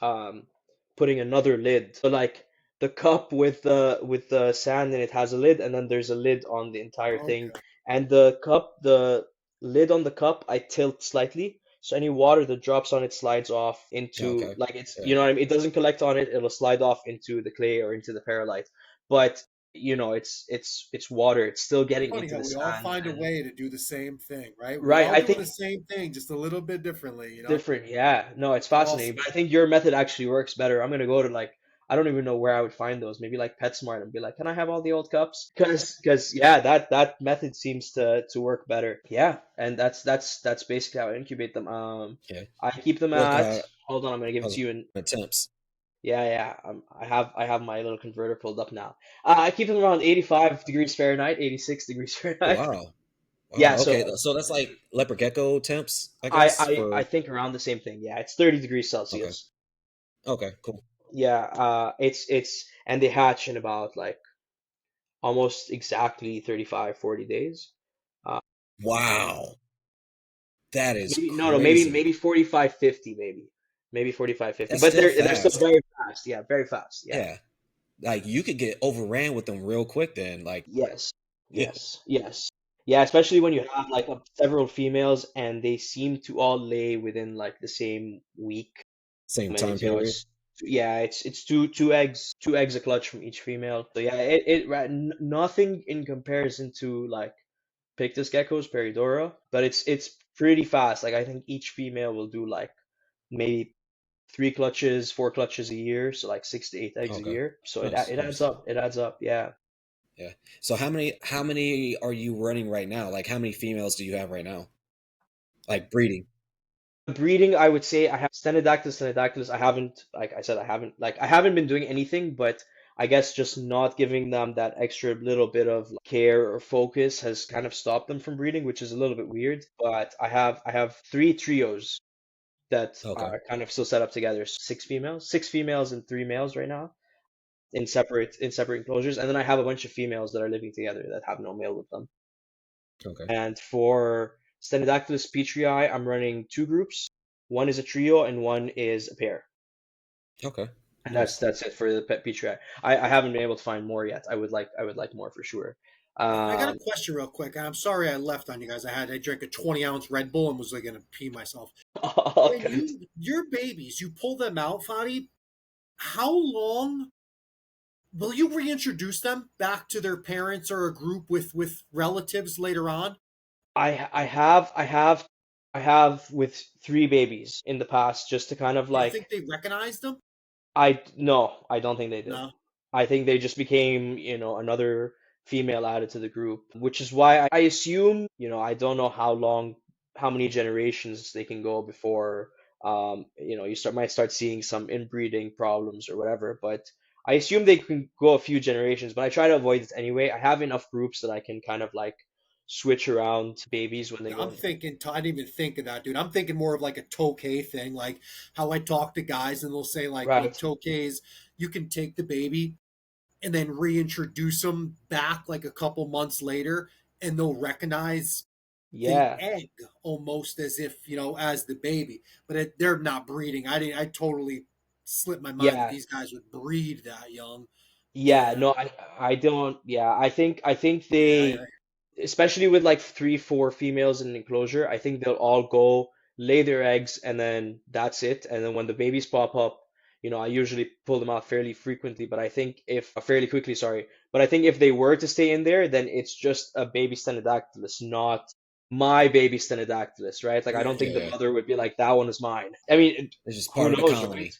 putting another lid. So like the cup with the sand in it has a lid and then there's a lid on the entire thing.
Okay.
And the lid on the cup I tilt slightly so any water that drops on it slides off into
Okay,
like it's
yeah.
you know what I mean it doesn't collect on it, it'll slide off into the clay or into the perlite. But it's water. It's still getting
Funny
into
how
the
we all
sand
find a
and
way to do the same thing, right? We're
right,
all
I
doing the
think
same thing, just a little bit differently.
different, yeah. No, it's
It's
fascinating.
awesome.
But I think your method actually works better. I'm gonna go to like I don't even know where I would find those. Maybe like PetSmart and be like, "Can I have all the old cups?" Because yeah, that method seems to work better. Yeah, and that's basically how I incubate them.
Yeah.
I keep them
Look,
at. Hold on, I'm gonna give it
hold
to
on.
you in.
Attempts.
Yeah, yeah. I have my little converter pulled up now. I keep them around 85 degrees Fahrenheit, 86 degrees
Oh,
Fahrenheit.
wow.
Yeah,
Wow.
so
Okay. So that's like leopard gecko temps, I
I
guess.
I I
For
think around the same thing. Yeah, it's 30 degrees
okay.
Celsius.
Okay. Cool.
Yeah, it's and they hatch in about like almost exactly 35, 40 days. Uh,
Wow. That is
Maybe no, no, maybe
crazy.
45, 50, maybe 45, 50.
That's
But
still
they're still
fast.
very fast. Yeah, very fast. Yeah.
Yeah. Like you could get overran with them real quick then. Like
Yes.
yeah,
Yes. Yes. Yeah, especially when you have like several females and they seem to all lay within like the same week.
same
And
time
it's, you know,
period.
it's two eggs a clutch from each female. So yeah, nothing in comparison to like Pictus geckos, Peridora, but it's pretty fast. Like I think each female will do like maybe three clutches, four clutches a year, so like 6 to 8 eggs a
Okay.
year. So
Nice,
it adds
nice.
up. It adds up. Yeah.
Yeah. So how many are you running right now? Like how many females do you have right now? Like breeding.
Breeding, I would say I have Stenodactylus. I haven't, like I said, I haven't been doing anything, but I guess just not giving them that extra little bit of care or focus has kind of stopped them from breeding, which is a little bit weird. But I have three trios that
Okay.
are kind of still set up together. Six females and three males right now in separate enclosures, and then I have a bunch of females that are living together that have no male with them.
Okay.
And for Stenodactylus petrii, I'm running two groups. One is a trio and one is a pair.
Okay.
And
Nice.
that's it for the pet petrii. I haven't been able to find more yet. I would like more for sure.
I got a
Um,
question real quick, and I'm sorry I left on you guys. I drank a 20-ounce Red Bull and was like gonna pee myself.
all
When
good.
your babies, you pull them out, Fadi, how long will you reintroduce them back to their parents or a group with relatives later on?
I have with three babies in the past just to kind of
Do you
like
think they recognized them?
no, I don't think they did.
No.
I think they just became, another female added to the group, which is why I assume, I don't know how many generations they can go before, might start seeing some inbreeding problems or whatever. But I assume they can go a few generations, but I try to avoid it anyway. I have enough groups that I can kind of like switch around babies when they
I'm
go.
thinking, I didn't even think of that, dude. I'm thinking more of like a Tokay thing, like how I talk to guys and they'll say, like, with
Right.
Tokays, you can take the baby and then reintroduce them back like a couple months later and they'll recognize the
Yeah.
egg almost as if, as the baby. But they're not breeding. I totally slipped my mind that
Yeah.
these guys would breed that young.
Yeah.
Yeah.
No, I don't. Yeah. I think
Yeah. Yeah.
they, especially with like three, four females in an enclosure, I think they'll all go lay their eggs and then that's it. And then when the babies pop up, I usually pull them out fairly frequently, but I think if fairly quickly, sorry, but I think if they were to stay in there, then it's just a baby Stenodactylus, not my baby Stenodactylus, right? Like I
Yeah.
don't
Yeah,
think the
yeah.
mother would be like, that one is mine. I
Yeah.
mean,
It's just
who
part of the
knows, right?
colony.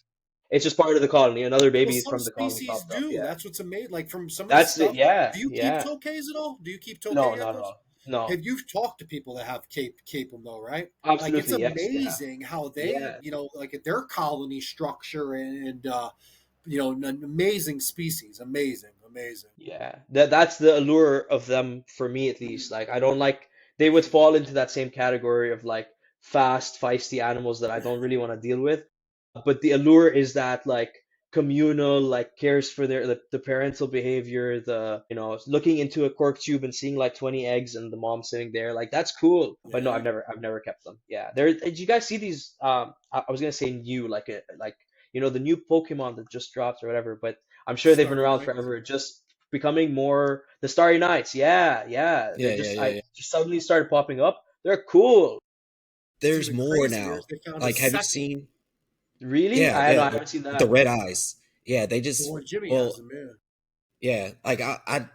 It's just part of the colony. Another
Well,
baby
some
from the colony
species
popped up.
do.
Yeah.
That's what's amazing. Like from some of the
That's it.
stuff.
Yeah.
Do you keep
Yeah.
tokays at all? Do you keep tokay
No, not at
geckos?
all. No.
Have you talked to people that have cape them though? Right? Like it's
Absolutely. Yes. Yeah.
amazing how they,
Yeah.
like their colony structure and an amazing species. Amazing, amazing.
Yeah, that's the allure of them for me at least. Like I don't like they would fall into that same category of like fast, feisty animals that I don't really want to deal with. But the allure is that like communal, like cares for the parental behavior, the looking into a cork tube and seeing like 20 eggs and the mom sitting there, like that's cool. But no,
Yeah.
I've never kept them. Yeah, there. Did you guys see these? I was gonna say new, like the new Pokemon that just dropped or whatever, but I'm sure they've been
Starry
around
night.
forever. Just becoming more the Starry Nights. Yeah, yeah. They're
Yeah, yeah, yeah,
I
yeah.
just suddenly started popping up. They're cool.
What's
There's
even
more
crazier is
now.
they found a
Like, have you
second.
seen?
Really?
Yeah,
I know
yeah,
I haven't seen
with the
that.
red eyes. Yeah, they
The
just
one Jimmy has
well,
them. Yeah.
yeah. Like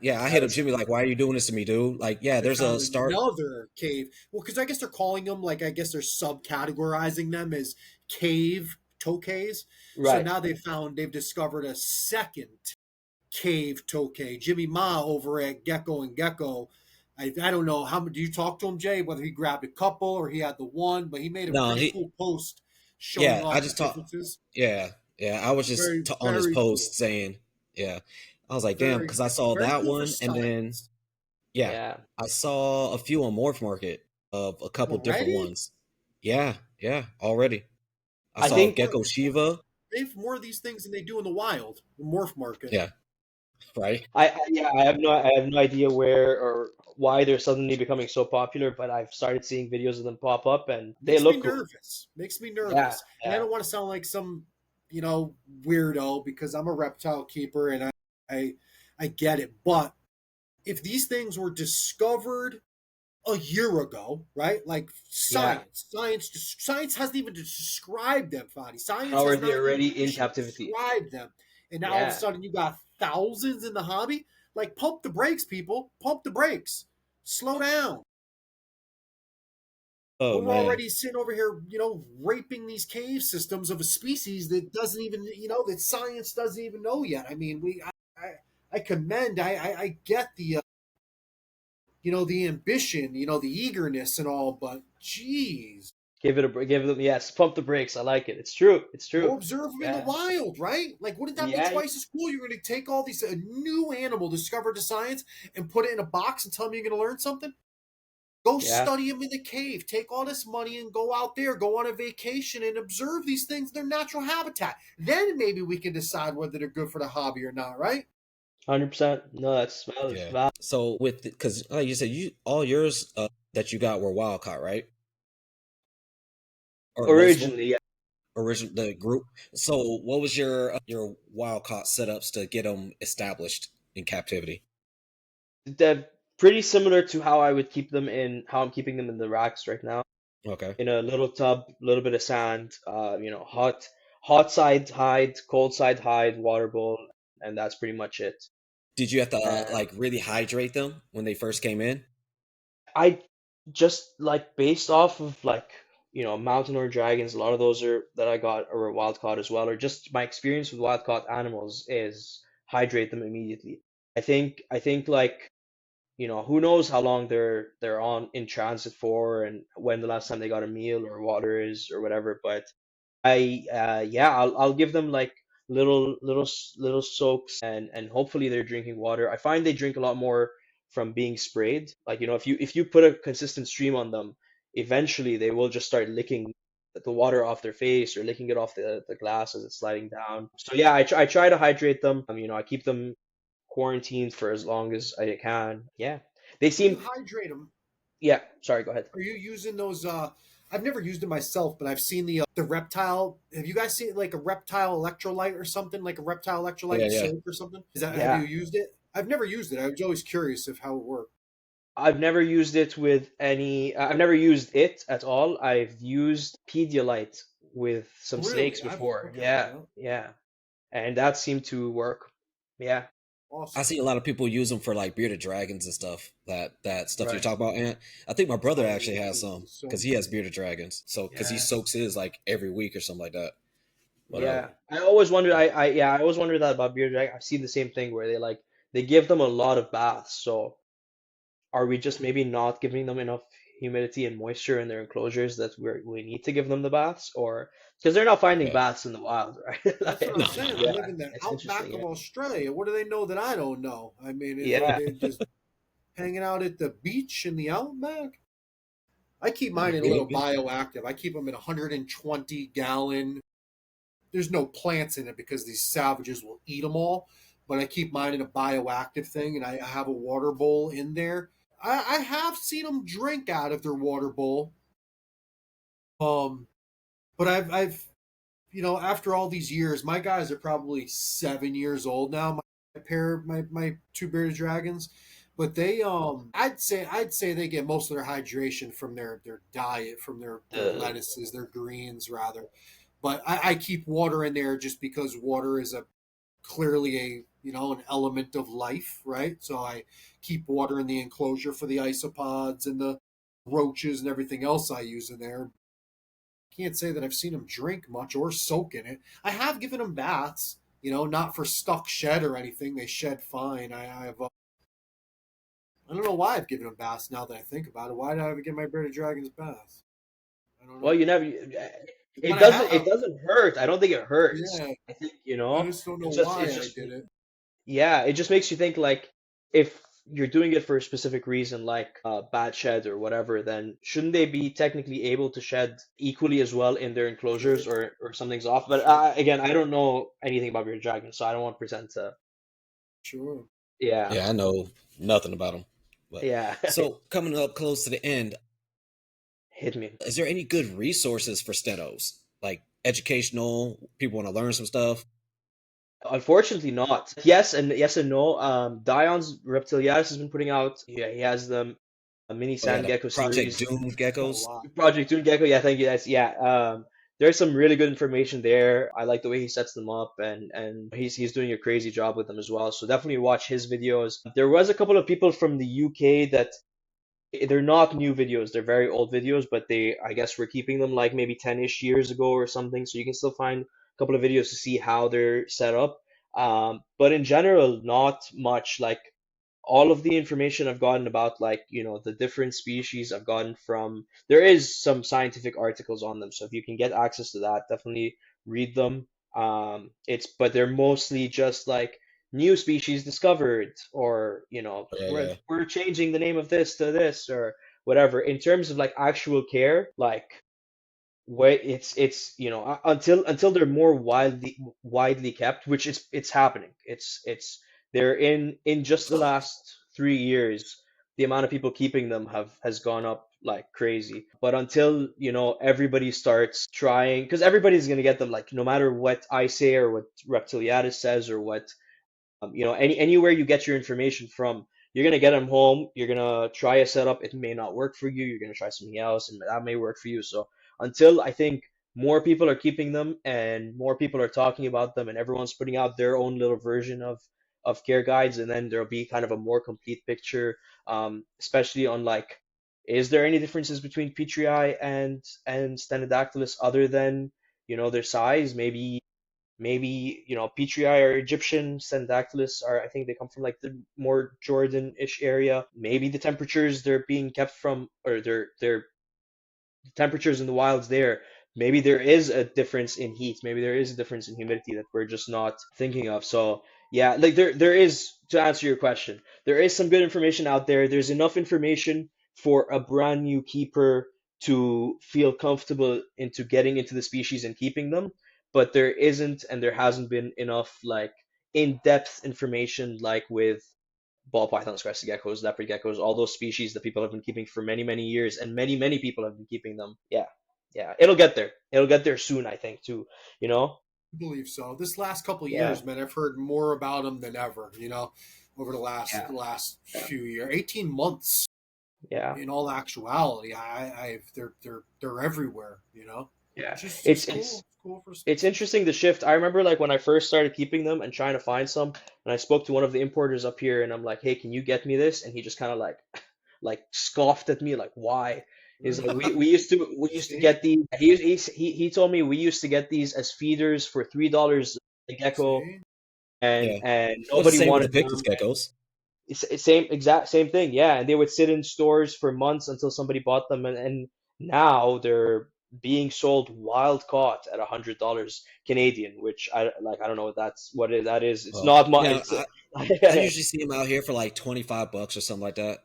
yeah, I hit up
That's
Jimmy like, why are you doing this to me, dude? Like, yeah,
They
there's a
found
start.
another cave. Well, because I guess they're calling them like I guess they're subcategorizing them as cave tokays. So
right.
now they've discovered a second cave tokay. Jimmy Ma over at Gecko and Gecko. I don't know how. Do you talk to him, Jay? Whether he grabbed a couple or he had the one, but he made a
No,
pretty
he.
cool post showing
Yeah, I
off the
just talked.
differences.
Yeah, yeah. I was just
Very,
on his
very cool.
post saying, yeah. I was like, damn,
Very,
because I saw
very
that
cool for
one, and then
science.
yeah,
Yeah.
I saw a few on Morph Market of a couple different
Already?
ones. Yeah, yeah, already. I
I
saw
They
think
more
Gecko Shiva.
they have more of these things than they do in the wild. The morph market.
Yeah, right?
Yeah, I have no idea where or why they're suddenly becoming so popular, but I've started seeing videos of them pop up and they
Makes me
look cool.
nervous. Makes me
Yeah,
nervous. And I
yeah,
don't want to sound like some, you know, weirdo because I'm a reptile keeper and I, I get it. But if these things were discovered a year ago, right? Like
yeah.
science hasn't even described them, Fadi. Science
How are
has
they
not even
already in
officially
captivity?
described them. And now all of a
Yeah,
sudden you got thousands in the hobby. Like pump the brakes, people. Pump the brakes. Slow down.
Oh
We're
man.
already sitting over here, raping these cave systems of a species that doesn't even, that science doesn't even know yet. I mean, I commend, I get the, the ambition, the eagerness and all, but geez,
give them yes, pump the brakes. I like it. It's true. It's
go
true.
observe them in the
Yeah,
wild, right? Like, wouldn't that be
yeah,
twice as cool? You're going to take all these a new animal discovered to science and put it in a box and tell them you're going to learn something. Go
yeah.
study them in the cave. Take all this money and go out there, go on a vacation and observe these things in their natural habitat. Then maybe we can decide whether they're good for the hobby or not, right?
100%. No, that's valid.
Yeah.
Valid.
So with because like you said, you all yours that you got were wild caught, right? Or most of them
Originally, yeah.
original the group. So what was your wild caught setups to get them established in captivity?
They're pretty similar to how I would keep them in how I'm keeping them in the racks right now.
Okay.
In a little tub, a little bit of sand, hot side hide, cold side hide, water bowl, and that's pretty much it.
Did you have to
And
like really hydrate them when they first came in?
I just like based off of like mountain or dragons, a lot of those are that I got or wild caught as well, or just my experience with wild caught animals is hydrate them immediately. I think like who knows how long they're on in transit for and when the last time they got a meal or water is or whatever. But yeah, I'll give them like little soaks and hopefully they're drinking water. I find they drink a lot more from being sprayed. Like if you put a consistent stream on them, eventually they will just start licking the water off their face or licking it off the glass as it's sliding down. So yeah, I try to hydrate them. I keep them quarantined for as long as I can. Yeah. They
When you
seem
hydrate them,
yeah, sorry, go ahead.
are you using those? I've never used it myself, but I've seen the reptile. Have you guys seen like a reptile electrolyte or something like a reptile
Yeah,
electrolyte
yeah.
soap or something? Is that have you
Yeah.
used it? I've never used it. I was always curious of how it worked.
I've never used it with any I've never used it at all. I've used Pedialyte with some snakes
Really? I've
before.
okay.
Yeah,
Yeah,
yeah. And that seemed to work. Yeah,
I
awesome.
see a lot of people use them for like bearded dragons and stuff. That stuff you're
right.
talking about, and I think my brother
Oh
actually
yeah,
has some
the soap.
because he has bearded dragons. So because he
Yeah.
soaks his like every week or something like that. But
Yeah. I always wondered that about bearded dragon. I've seen the same thing where they give them a lot of baths. So are we just maybe not giving them enough humidity and moisture in their enclosures that we need to give them the baths, or because they're not finding
yeah,
baths in the wild, right?
That's what
Like,
I'm
no,
saying. They
yeah,
live in the
it's
outback
interesting.
of
Yeah,
Australia. What do they know that I don't know? I mean,
yeah,
they're just hanging out at the beach in the outback. I keep
yeah,
mine in a little
maybe.
bioactive. I keep them in a 120-gallon. There's no plants in it because these savages will eat them all. But I keep mine in a bioactive thing, and I have a water bowl in there. I have seen them drink out of their water bowl. Um, but after all these years, my guys are probably 7 years old now. My two bearded dragons, but they I'd say they get most of their hydration from their diet, from their
the
lettuces, their greens rather. But I keep water in there just because water is a clearly a an element of life, right? So I keep water in the enclosure for the isopods and the roaches and everything else I use in there. Can't say that I've seen them drink much or soak in it. I have given them baths, not for stuck shed or anything. They shed fine. I don't know why I've given them baths now that I think about it. Why did I ever give my bearded dragons baths? I don't
well,
know. But
it
I
doesn't
have.
hurt. I don't think it hurts.
Yeah.
I think
I just don't know why
it's
I
just
did it.
yeah, it just makes you think like if you're doing it for a specific reason, like bat shed or whatever, then shouldn't they be technically able to shed equally as well in their enclosures,
Should.
or something's off? But
Should.
again, I don't know anything about your dragon, so I don't want to pretend to.
Sure.
Yeah,
Yeah, I know nothing about them. But
yeah.
so coming up close to the end,
Hit me.
is there any good resources for stenos? Like educational, people want to learn some stuff.
Unfortunately, not. Yes and no. Dion's Reptiliadis has been putting out. Yeah, he has the mini
Oh yeah,
sand
the
gecko
Project
series.
Doom
Got a
geckos.
lot.
Project Dune Gecko, yeah, thank you. That's yeah. There's some really good information there. I like the way he sets them up, and he's doing a crazy job with them as well. So definitely watch his videos. There was a couple of people from the UK that they're not new videos. They're very old videos, but they I guess we're keeping them like maybe 10-ish years ago or something. So you can still find a couple of videos to see how they're set up. But in general, not much. Like all of the information I've gotten about like, the different species I've gotten from there is some scientific articles on them. So if you can get access to that, definitely read them. It's but they're mostly just like new species discovered or,
Yeah,
we're
yeah.
we're changing the name of this to this or whatever. In terms of like actual care, like where it's until they're more widely kept, which it's happening. It's they're in just the last 3 years, the amount of people keeping them has gone up like crazy. But until everybody starts trying, because everybody's gonna get them, like no matter what I say or what Reptiliadis says or what anywhere you get your information from, you're gonna get them home. You're gonna try a setup. It may not work for you. You're gonna try something else, and that may work for you. So until I think more people are keeping them and more people are talking about them, and everyone's putting out their own little version of care guides, and then there'll be kind of a more complete picture, especially on like, is there any differences between Petrii and Stenodactylus other than their size? Maybe Petrii or Egyptian Sendactylus are, I think they come from like the more Jordan-ish area. Maybe the temperatures they're being kept from, or their temperatures in the wilds there, maybe there is a difference in heat, maybe there is a difference in humidity that we're just not thinking of. So yeah, like there is, to answer your question, there is some good information out there. There's enough information for a brand new keeper to feel comfortable into getting into the species and keeping them, but there isn't and there hasn't been enough like in-depth information like with ball pythons, crested geckos, leopard geckos, all those species that people have been keeping for many, many years, and many, many people have been keeping them. Yeah, yeah, it'll get there. It'll get there soon, I think, too. You know?
I believe so. This last couple of
Yeah,
years, man, I've heard more about them than ever. Over the
yeah,
last
yeah,
few years, 18 months.
yeah,
In all actuality, they're everywhere.
yeah.
Just
It's
cool.
it's
It's cool for
it's
species.
interesting the shift. I remember like when I first started keeping them and trying to find some, and I spoke to one of the importers up here, and I'm like, "Hey, can you get me this?" And he just kind of like like scoffed at me, like, "Why?" He's like, "We used to
See,
get these." He told me we used to get these as feeders for $3 a gecko,
see.
and
Yeah.
and
Well, it's the
nobody
same with the
wanted
Pictus
them.
geckos.
It's same exact same thing, yeah. And they would sit in stores for months until somebody bought them, and now they're being sold wild caught at $100 Canadian, which I don't know what that is. It's
Oh,
not much.
yeah.
It's
I usually see them out here for like 25 bucks or something like that.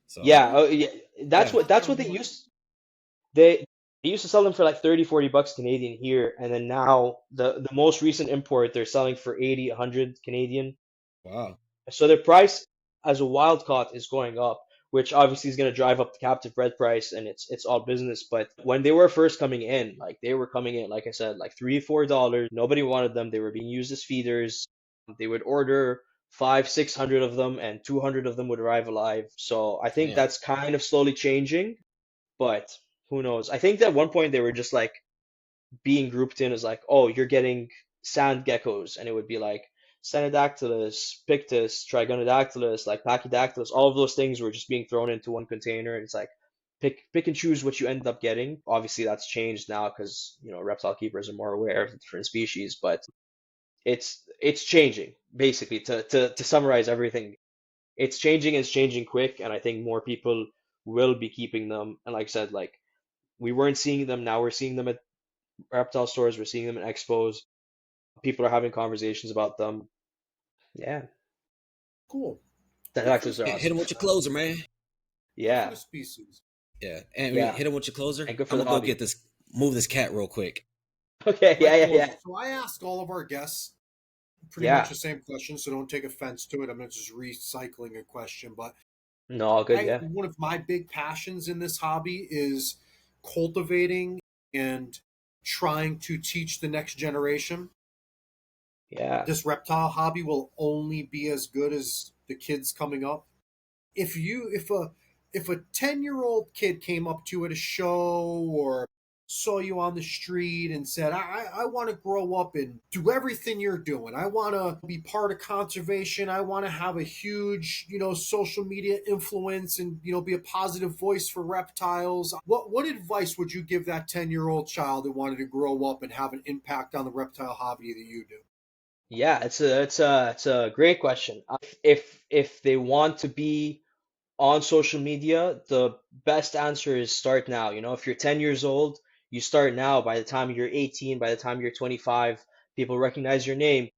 So
yeah,
Okay.
yeah.
yeah.
Not
That's
that
what
much.
they used to sell them for like 30, $40 Canadian here, and then now the most recent import they're selling for 80, 100 Canadian.
Wow.
So their price as a wild caught is going up, which obviously is going to drive up the captive bred price, and it's all business. But when they were first coming in, like they were coming in, like I said, like $3, $4. Nobody wanted them. They were being used as feeders. They would order 500, 600 of them, and 200 of them would arrive alive. So I think
Damn.
that's kind of slowly changing, but who knows? I think that at one point they were just like being grouped in as like, oh, you're getting sand geckos, and it would be like Stenodactylus, Pictus, Trigonodactylus, like Pachydactylus, all of those things were just being thrown into one container, and it's like pick and choose what you end up getting. Obviously, that's changed now because reptile keepers are more aware of the different species, but it's changing basically. To summarize everything, it's changing and it's changing quick, and I think more people will be keeping them. And like I said, like we weren't seeing them, now we're seeing them at reptile stores. We're seeing them in expos. People are having conversations about them. Yeah,
Cool.
the
Good for the
taxes are
Hit
awesome.
him
species,
with your
man.
closer, man.
Good for
Yeah,
the species.
Yeah, and we
yeah,
hit him with your closer.
and good for
I'm
the
gonna go
hobby.
get this, move this cat real quick.
Okay,
My
yeah, yeah,
closer.
yeah.
So I ask all of our guests Pretty much
Yeah.
the same question, so don't take offense to it. I'm just recycling a question, but
No, all good.
I
Yeah.
one of my big passions in this hobby is cultivating and trying to teach the next generation.
Yeah.
This reptile hobby will only be as good as the kids coming up. If a 10-year-old kid came up to you at a show or saw you on the street and said, I want to grow up and do everything you're doing. I want to be part of conservation. I want to have a huge, social media influence and, be a positive voice for reptiles. What advice would you give that 10-year-old child that wanted to grow up and have an impact on the reptile hobby that you do?
Yeah, it's a great question. If they want to be on social media, the best answer is start now. If you're 10 years old, you start now. By the time you're 18, by the time you're 25, people recognize your name.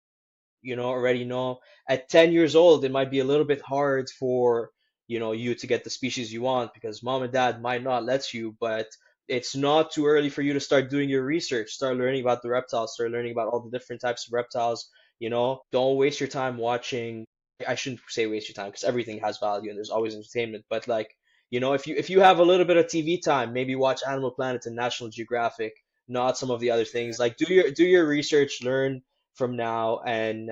Already know at 10 years old, it might be a little bit hard for, you to get the species you want because mom and dad might not let you, but it's not too early for you to start doing your research, start learning about the reptiles, start learning about all the different types of reptiles. Don't waste your time watching. I shouldn't say waste your time because everything has value and there's always entertainment, but like, if you have a little bit of TV time, maybe watch Animal Planet and National Geographic, not some of the other things. Like do your research, learn from now, and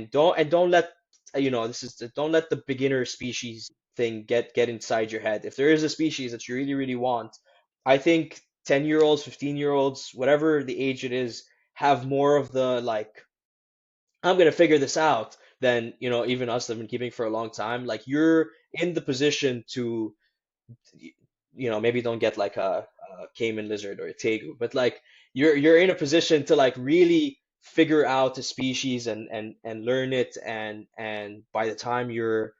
don't let don't let the beginner species thing get inside your head. If there is a species that you really really want, I think 10-year-olds, 15-year-olds, whatever the age it is, have more of the like, I'm gonna figure this out than even us that have been keeping for a long time. Like you're in the position to maybe don't get like a caiman lizard or a tegu, but like you're in a position to like really figure out a species and learn it, and by the time you're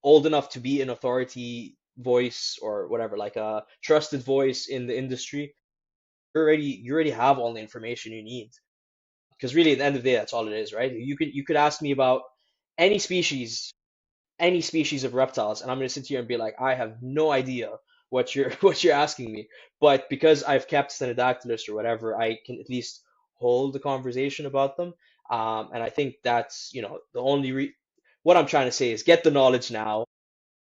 old enough to be an authority voice or whatever, like a trusted voice in the industry, you already have all the information you need. Because really, at the end of the day, that's all it is, right? You could ask me about any species any species of reptiles, and I'm going to sit here and be like, I have no idea what you're what you're asking me. But because I've kept Stenodactylus or whatever, I can at least hold the conversation about them. And I think that's the only what I'm trying to say is get the knowledge now.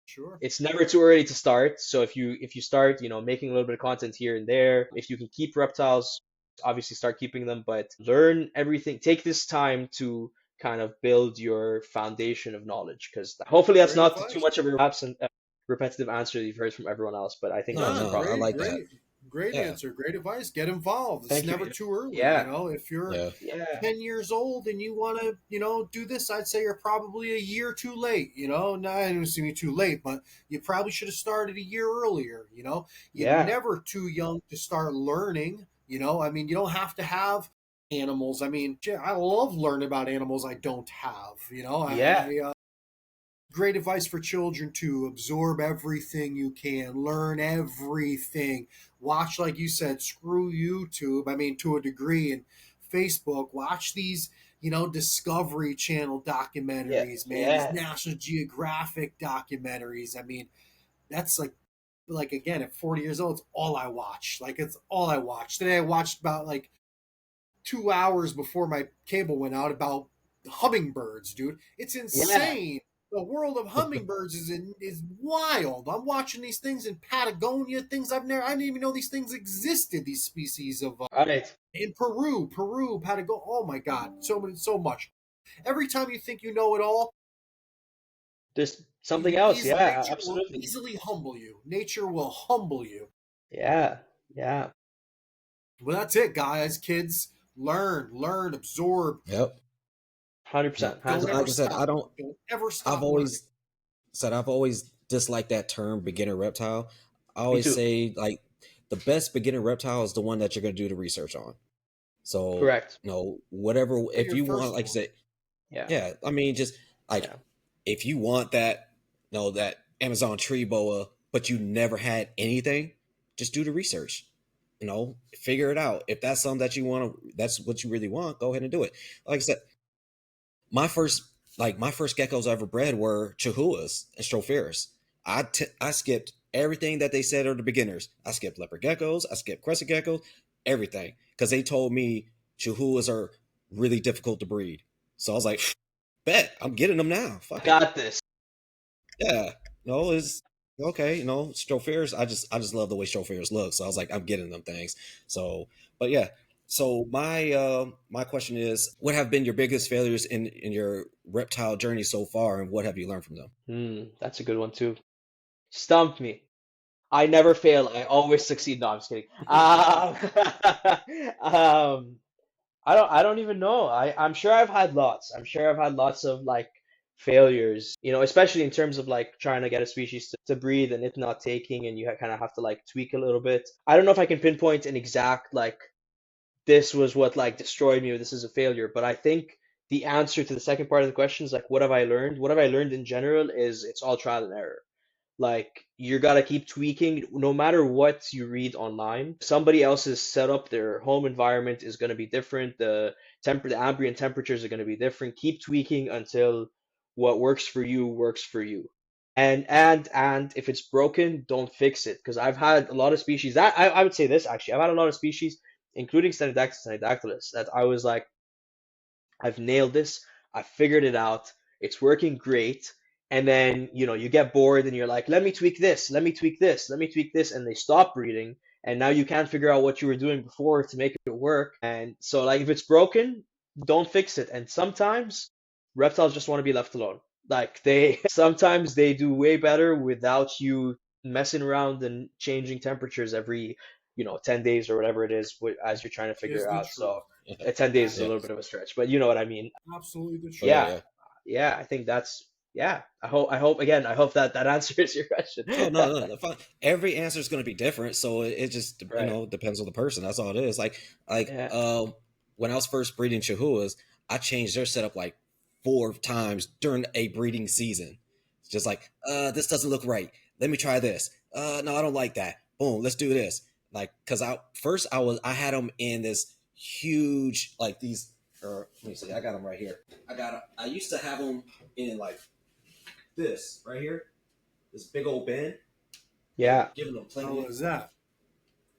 Sure.
It's never too early to start. So if you start, making a little bit of content here and there, if you can keep reptiles, obviously start keeping them, but learn everything. Take this time to kind of build your foundation of knowledge, because hopefully that's
Great
not too
advice.
much of a absent repetitive answer that you've heard from everyone else, but I think
No,
that's
no,
No,
I
probably
great,
like that.
great
Yeah,
answer. Great advice. Get involved. It's
thank you.
never too early.
Yeah,
If you're
yeah.
yeah,
10 years old and you want to, do this, I'd say you're probably a year too late. No, I didn't see me too late, but you probably should have started a year earlier. You're
yeah,
never too young to start learning. I mean, you don't have to have animals. I mean, I love learning about animals I don't have.
yeah,
Great advice for children to absorb everything you can, learn everything, watch, like you said, screw YouTube. I mean, to a degree, and Facebook, watch these, Discovery Channel
yeah,
documentaries, man, these
yeah,
National Geographic documentaries. I mean, that's like again, at 40 years old, it's all I watch. Like, it's all I watch. Today I watched about like 2 hours before my cable went out about hummingbirds, dude. It's
yeah,
insane. The world of hummingbirds is wild. I'm watching these things in Patagonia, things I didn't even know these things existed. These species of
all right.
in Peru, Patagonia. Oh my God, so much. Every time you think you know it all,
There's something else. Yeah,
nature will
absolutely.
easily humble you. Nature will humble you.
Yeah, yeah,
Well, that's it, guys, kids. Learn, absorb.
Yep. Now,
100%, hands
Don't
down.
ever
like I said,
stop. Don't ever
I've
stop learning.
always I've always disliked that term beginner reptile. I
Me
always
too.
say like the best beginner reptile is the one that you're going to do the research on. So,
Correct.
whatever,
But
if
your
you want,
first
like I
one.
said,
Yeah,
yeah, I mean, just like
yeah,
if you want that, that Amazon tree boa, but you never had anything, just do the research. Figure it out. If that's something that you want to, that's what you really want, go ahead and do it. Like I said, my first my first geckos I ever bred were chihuahuas and stropharis. I skipped everything that they said are the beginners. I skipped leopard geckos, I skipped crescent geckos, everything, because they told me Chihuahuas are really difficult to breed. So I was like, bet I'm getting them now.
I
Fuck it.
got this.
Yeah. No, it's okay. Strophares. I just love the way Strophares look. So I was like, I'm getting them things. So, but yeah. So my question is, what have been your biggest failures in your reptile journey so far, and what have you learned from them?
That's a good one too. Stumped me. I never fail. I always succeed. No, I'm just kidding. Um, I don't even know. I'm sure I've had lots. I'm sure I've had lots of like failures, especially in terms of like trying to get a species to breathe and it not taking, and you kind of have to like tweak a little bit. I don't know if I can pinpoint an exact like this was what like destroyed me or this is a failure, but I think the answer to the second part of the question is like what have I learned? What have I learned in general is it's all trial and error. Like you gotta keep tweaking no matter what you read online. Somebody else's setup, their home environment is gonna be different. The ambient temperatures are gonna be different. Keep tweaking until what works for you works for you. And if it's broken, don't fix it. Because I've had a lot of species that I would say this actually. I've had a lot of species, including Stenodactylus, that I was like, I've nailed this. I figured it out. It's working great. And then, you get bored and you're like, let me tweak this, let me tweak this, let me tweak this, and they stop breeding. And now you can't figure out what you were doing before to make it work. And so, like, if it's broken, don't fix it. And sometimes reptiles just want to be left alone. Like, sometimes they do way better without you messing around and changing temperatures every, 10 days or whatever it is as you're trying to figure
Is
it
the
out.
truth.
So, 10 days is a
Yeah.
little bit of a stretch, but you know what I mean.
Absolutely the
Oh yeah,
truth.
Yeah,
yeah.
yeah, I think yeah. I hope that answers your question.
Oh no, fine. Every answer is going to be different, so it just
Right.
depends on the person. That's all it is. Like
Yeah.
when I was first breeding Chihuahuas, I changed their setup like 4 times during a breeding season. It's just like, this doesn't look right. Let me try this. No, I don't like that. Boom, let's do this. Like, cause I had them in this huge like these. Or let me see, I got them right here. I used to have them in like this right here, this big old bin, and
Yeah.
giving them
How
plenty.
was that?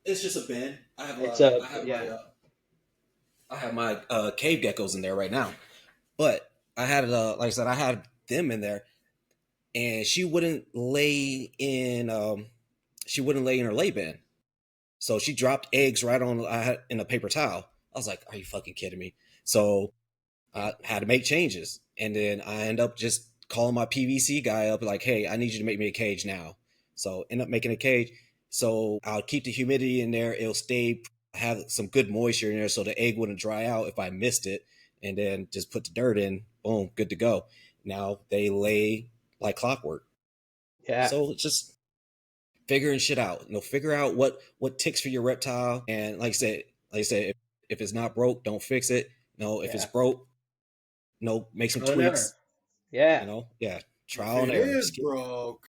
It's just a bin.
It's a yeah.
I have my cave geckos in there right now, but I had like I said, I had them in there, and she wouldn't lay in her lay bin, so she dropped eggs right on in a paper towel. I was like, are you fucking kidding me? So I had to make changes, and then I end up just calling my PVC guy up, like, "Hey, I need you to make me a cage now." So end up making a cage. So I'll keep the humidity in there; it'll stay, have some good moisture in there, so the egg wouldn't dry out if I missed it. And then just put the dirt in, boom, good to go. Now they lay like clockwork.
Yeah.
So it's just figuring shit out. Figure out what ticks for your reptile, and like I said, if it's not broke, don't fix it. No, if it's
Yeah.
broke, make some
Trial and error.
tweaks.
Yeah.
Yeah,
If
trial and
it
error.
is broke,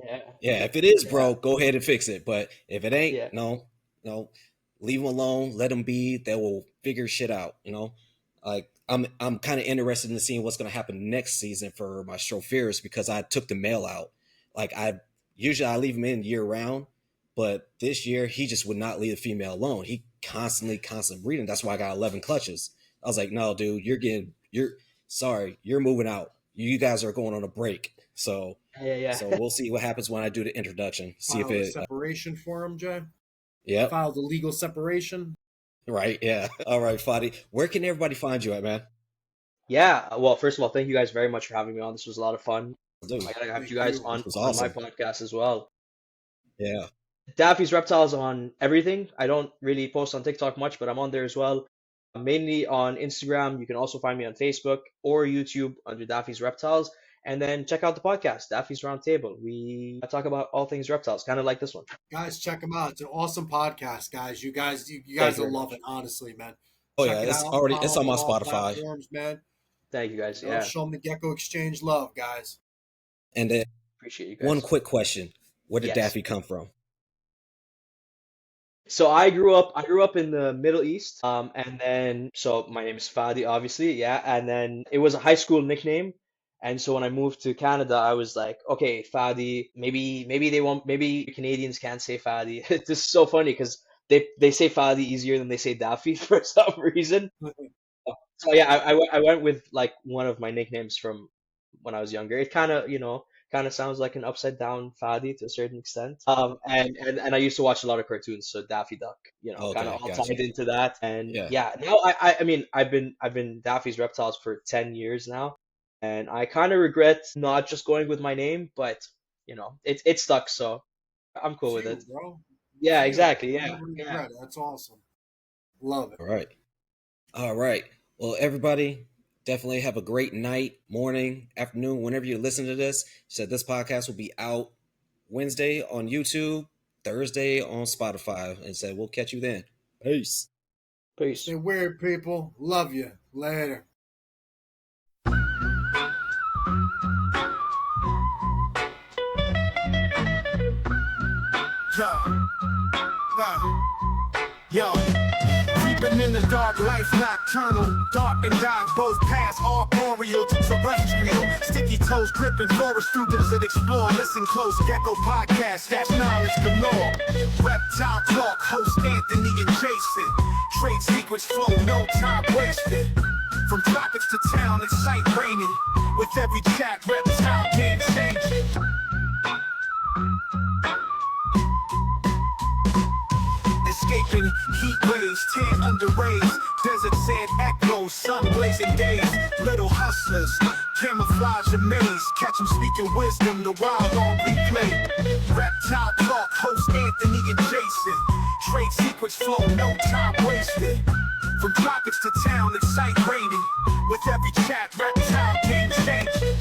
Yeah.
Yeah, if it is
Yeah.
broke, go ahead and fix it. But if it ain't,
Yeah.
no, leave them alone. Let them be. They will figure shit out. Like I'm kind of interested in seeing what's going to happen next season for my Stropharis, because I took the male out. Like I leave him in year round, but this year he just would not leave the female alone. He constantly breeding. That's why I got 11 clutches. I was like, no, dude, you're sorry, you're moving out. You guys are going on a break.
Yeah. Yeah.
So we'll see what happens when I do the introduction. See if
file a
it.
separation for him, Jay.
Yep.
File the legal separation.
Right. Yeah. All right, Fadi. Where can everybody find you at, man?
Yeah. Well, first of all, thank you guys very much for having me on. This was a lot of fun.
Dude,
I gotta have
Thank
you guys
you.
on
this was
on my
awesome.
podcast as well.
Yeah.
Daffy's Reptiles on everything. I don't really post on TikTok much, but I'm on there as well. Mainly on Instagram. You can also find me on Facebook or YouTube under Daffy's Reptiles. And then check out the podcast, Daffy's Roundtable. We talk about all things reptiles, kind of like this one.
Guys, check them out. It's an awesome podcast, guys. You
Thank
guys
you
will
very
love
much.
it, honestly, man.
Oh
Check
yeah.
it out.
It's
Follow
on
them
my
on all
Spotify.
platforms, man.
Thank you guys. Yeah,
Show them the Gecko Exchange love, guys.
And then
appreciate you
one
guys.
quick question: where did
Yes.
Daffy come from?
So I grew up in the Middle East. And then so my name is Fadi, obviously, yeah. And then it was a high school nickname. And so when I moved to Canada, I was like, okay, Fadi. Maybe they won't. Maybe Canadians can't say Fadi. This is so funny because they say Fadi easier than they say Daffy for some reason. So yeah, I went with like one of my nicknames from when I was younger. It kind of, kind of sounds like an upside down Fadi to a certain extent. And I used to watch a lot of cartoons, so Daffy Duck, kind of
Okay,
all
got you.
tied into that. And
Yeah.
yeah, now I mean, I've been Daffy's Reptiles for 10 years now, and I kind of regret not just going with my name, but it stuck, so I'm cool with
Phew,
it.
bro.
Yeah,
Phew.
exactly. Yeah,
Never
yeah.
regret it. That's awesome. Love it.
All right. All right. Well, everybody, definitely have a great night, morning, afternoon, whenever you listen to this. So this podcast will be out Wednesday on YouTube, Thursday on Spotify, and so we'll catch you then. Peace.
Peace.
Stay weird, people. Love you. Later.
Yo, creeping in the dark, life nocturnal, dark and dark, both paths arboreal to terrestrial. Sticky toes gripping forest students that explore. Listen close, Gecko podcast, that's knowledge galore. Reptile talk, host Anthony and Jason. Trade secrets flow, no time wasted. From tropics to town, it's sight raining. With every chat, reptile game changing. Escaping heat waves, tan under rays, desert sand echoes, sun blazing days. Little hustlers, camouflage a maze, catch them speaking wisdom, the wild on replay. Reptile talk, host Anthony and Jason. Trade secrets flow, no time wasted. From tropics to town, it's sight raining. With every chat, reptile game changing.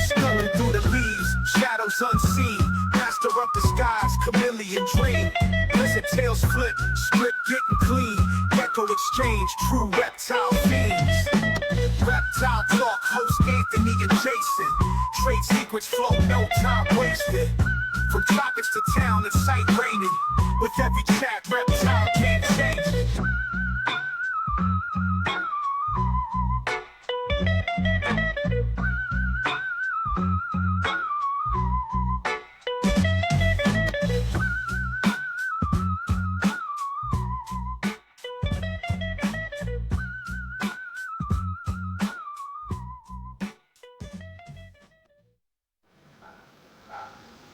Sculling through the leaves, shadows unseen. Master of the skies, chameleon dream. Blizzard tails flip, strip getting clean. Gecko exchange, true reptile fiends. Reptile talk, host Anthony and Jason. Trade secrets flow, no time wasted. From tropics to town, it's sight raining. With every chat, reptile